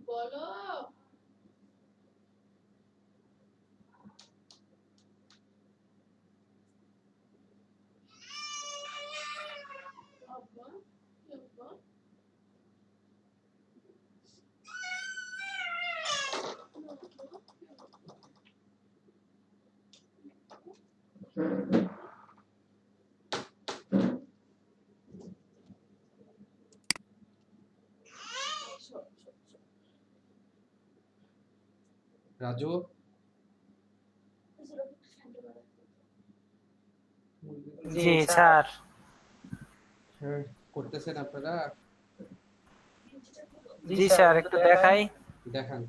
বলো। আব্বা, কি আব্বা? রাজু, জি স্যার। করতেছেন আপনারা? জি স্যার, একটু দেখাই। দেখান।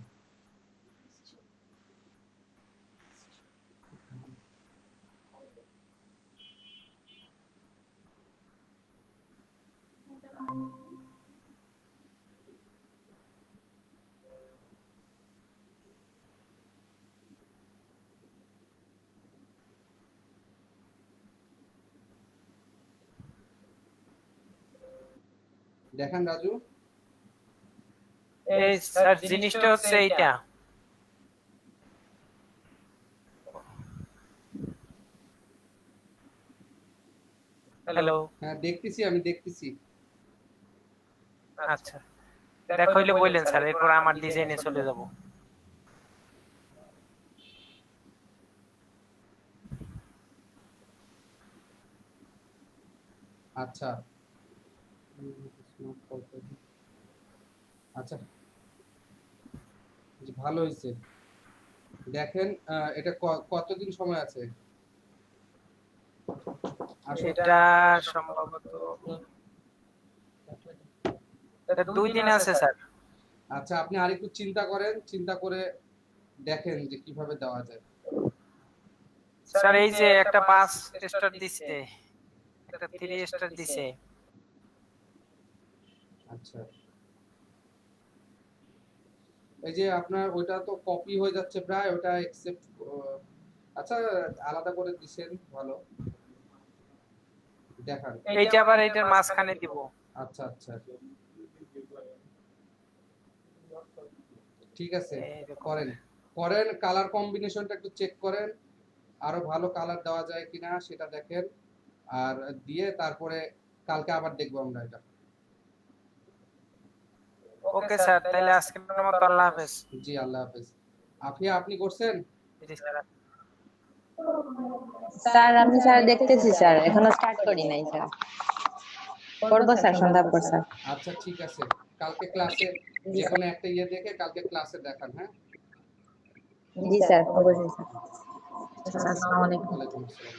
দেখান রাজু। এই স্যার, জিনিসটা হচ্ছে এইটা। হ্যালো। হ্যাঁ দেখতেছি, আমি দেখতেছি। আচ্ছা, দেখা হইলে বললেন স্যার, এরপর আমার ডিজাইনে চলে যাব। আচ্ছা আচ্ছা, ভালো হয়েছে। দেখেন এটা কতদিন সময় আছে? এটা সম্ভবত 2 দিন আছে স্যার। আচ্ছা, আপনি আরেকটু চিন্তা করেন, চিন্তা করে দেখেন যে কিভাবে দেওয়া যায়। স্যার এই যে একটা 5 স্টার দিছে, একটা 3 স্টার দিছে। আচ্ছা, এই যে আপনার ওটা তো কপি হয়ে যাচ্ছে প্রায়, ওটা অ্যাকসেপ্ট। আচ্ছা, আলাদা করে দিছেন, ভালো। দেখান। এইটা আবার এইটার মাঝখানে দিব। আচ্ছা আচ্ছা ঠিক আছে, করেন করেন কালার কম্বিনেশনটা একটু চেক করেন, আরো ভালো কালার দেওয়া যায় কিনা সেটা দেখেন, আর দিয়ে তারপরে কালকে আবার দেখবো আমরা এটা। ওকে স্যার, তাহলে আজকের মতো আল্লাহ হাফেজ। জি আল্লাহ হাফেজ। আফিয়া আপনি করছেন? জি স্যার। স্যার আমি স্যার দেখতেছি স্যার, এখনো স্টার্ট করি নাই স্যার, করবো স্যার সন্ধ্যার পর স্যার। আচ্ছা ঠিক আছে, কালকে ক্লাসে যে কোনো একটা ইয়ে দেখে কালকে ক্লাসে দেখান। হ্যাঁ জি স্যার, অবশ্যই স্যার। আসসালামু আলাইকুম। ওয়ালাইকুম আসসালাম।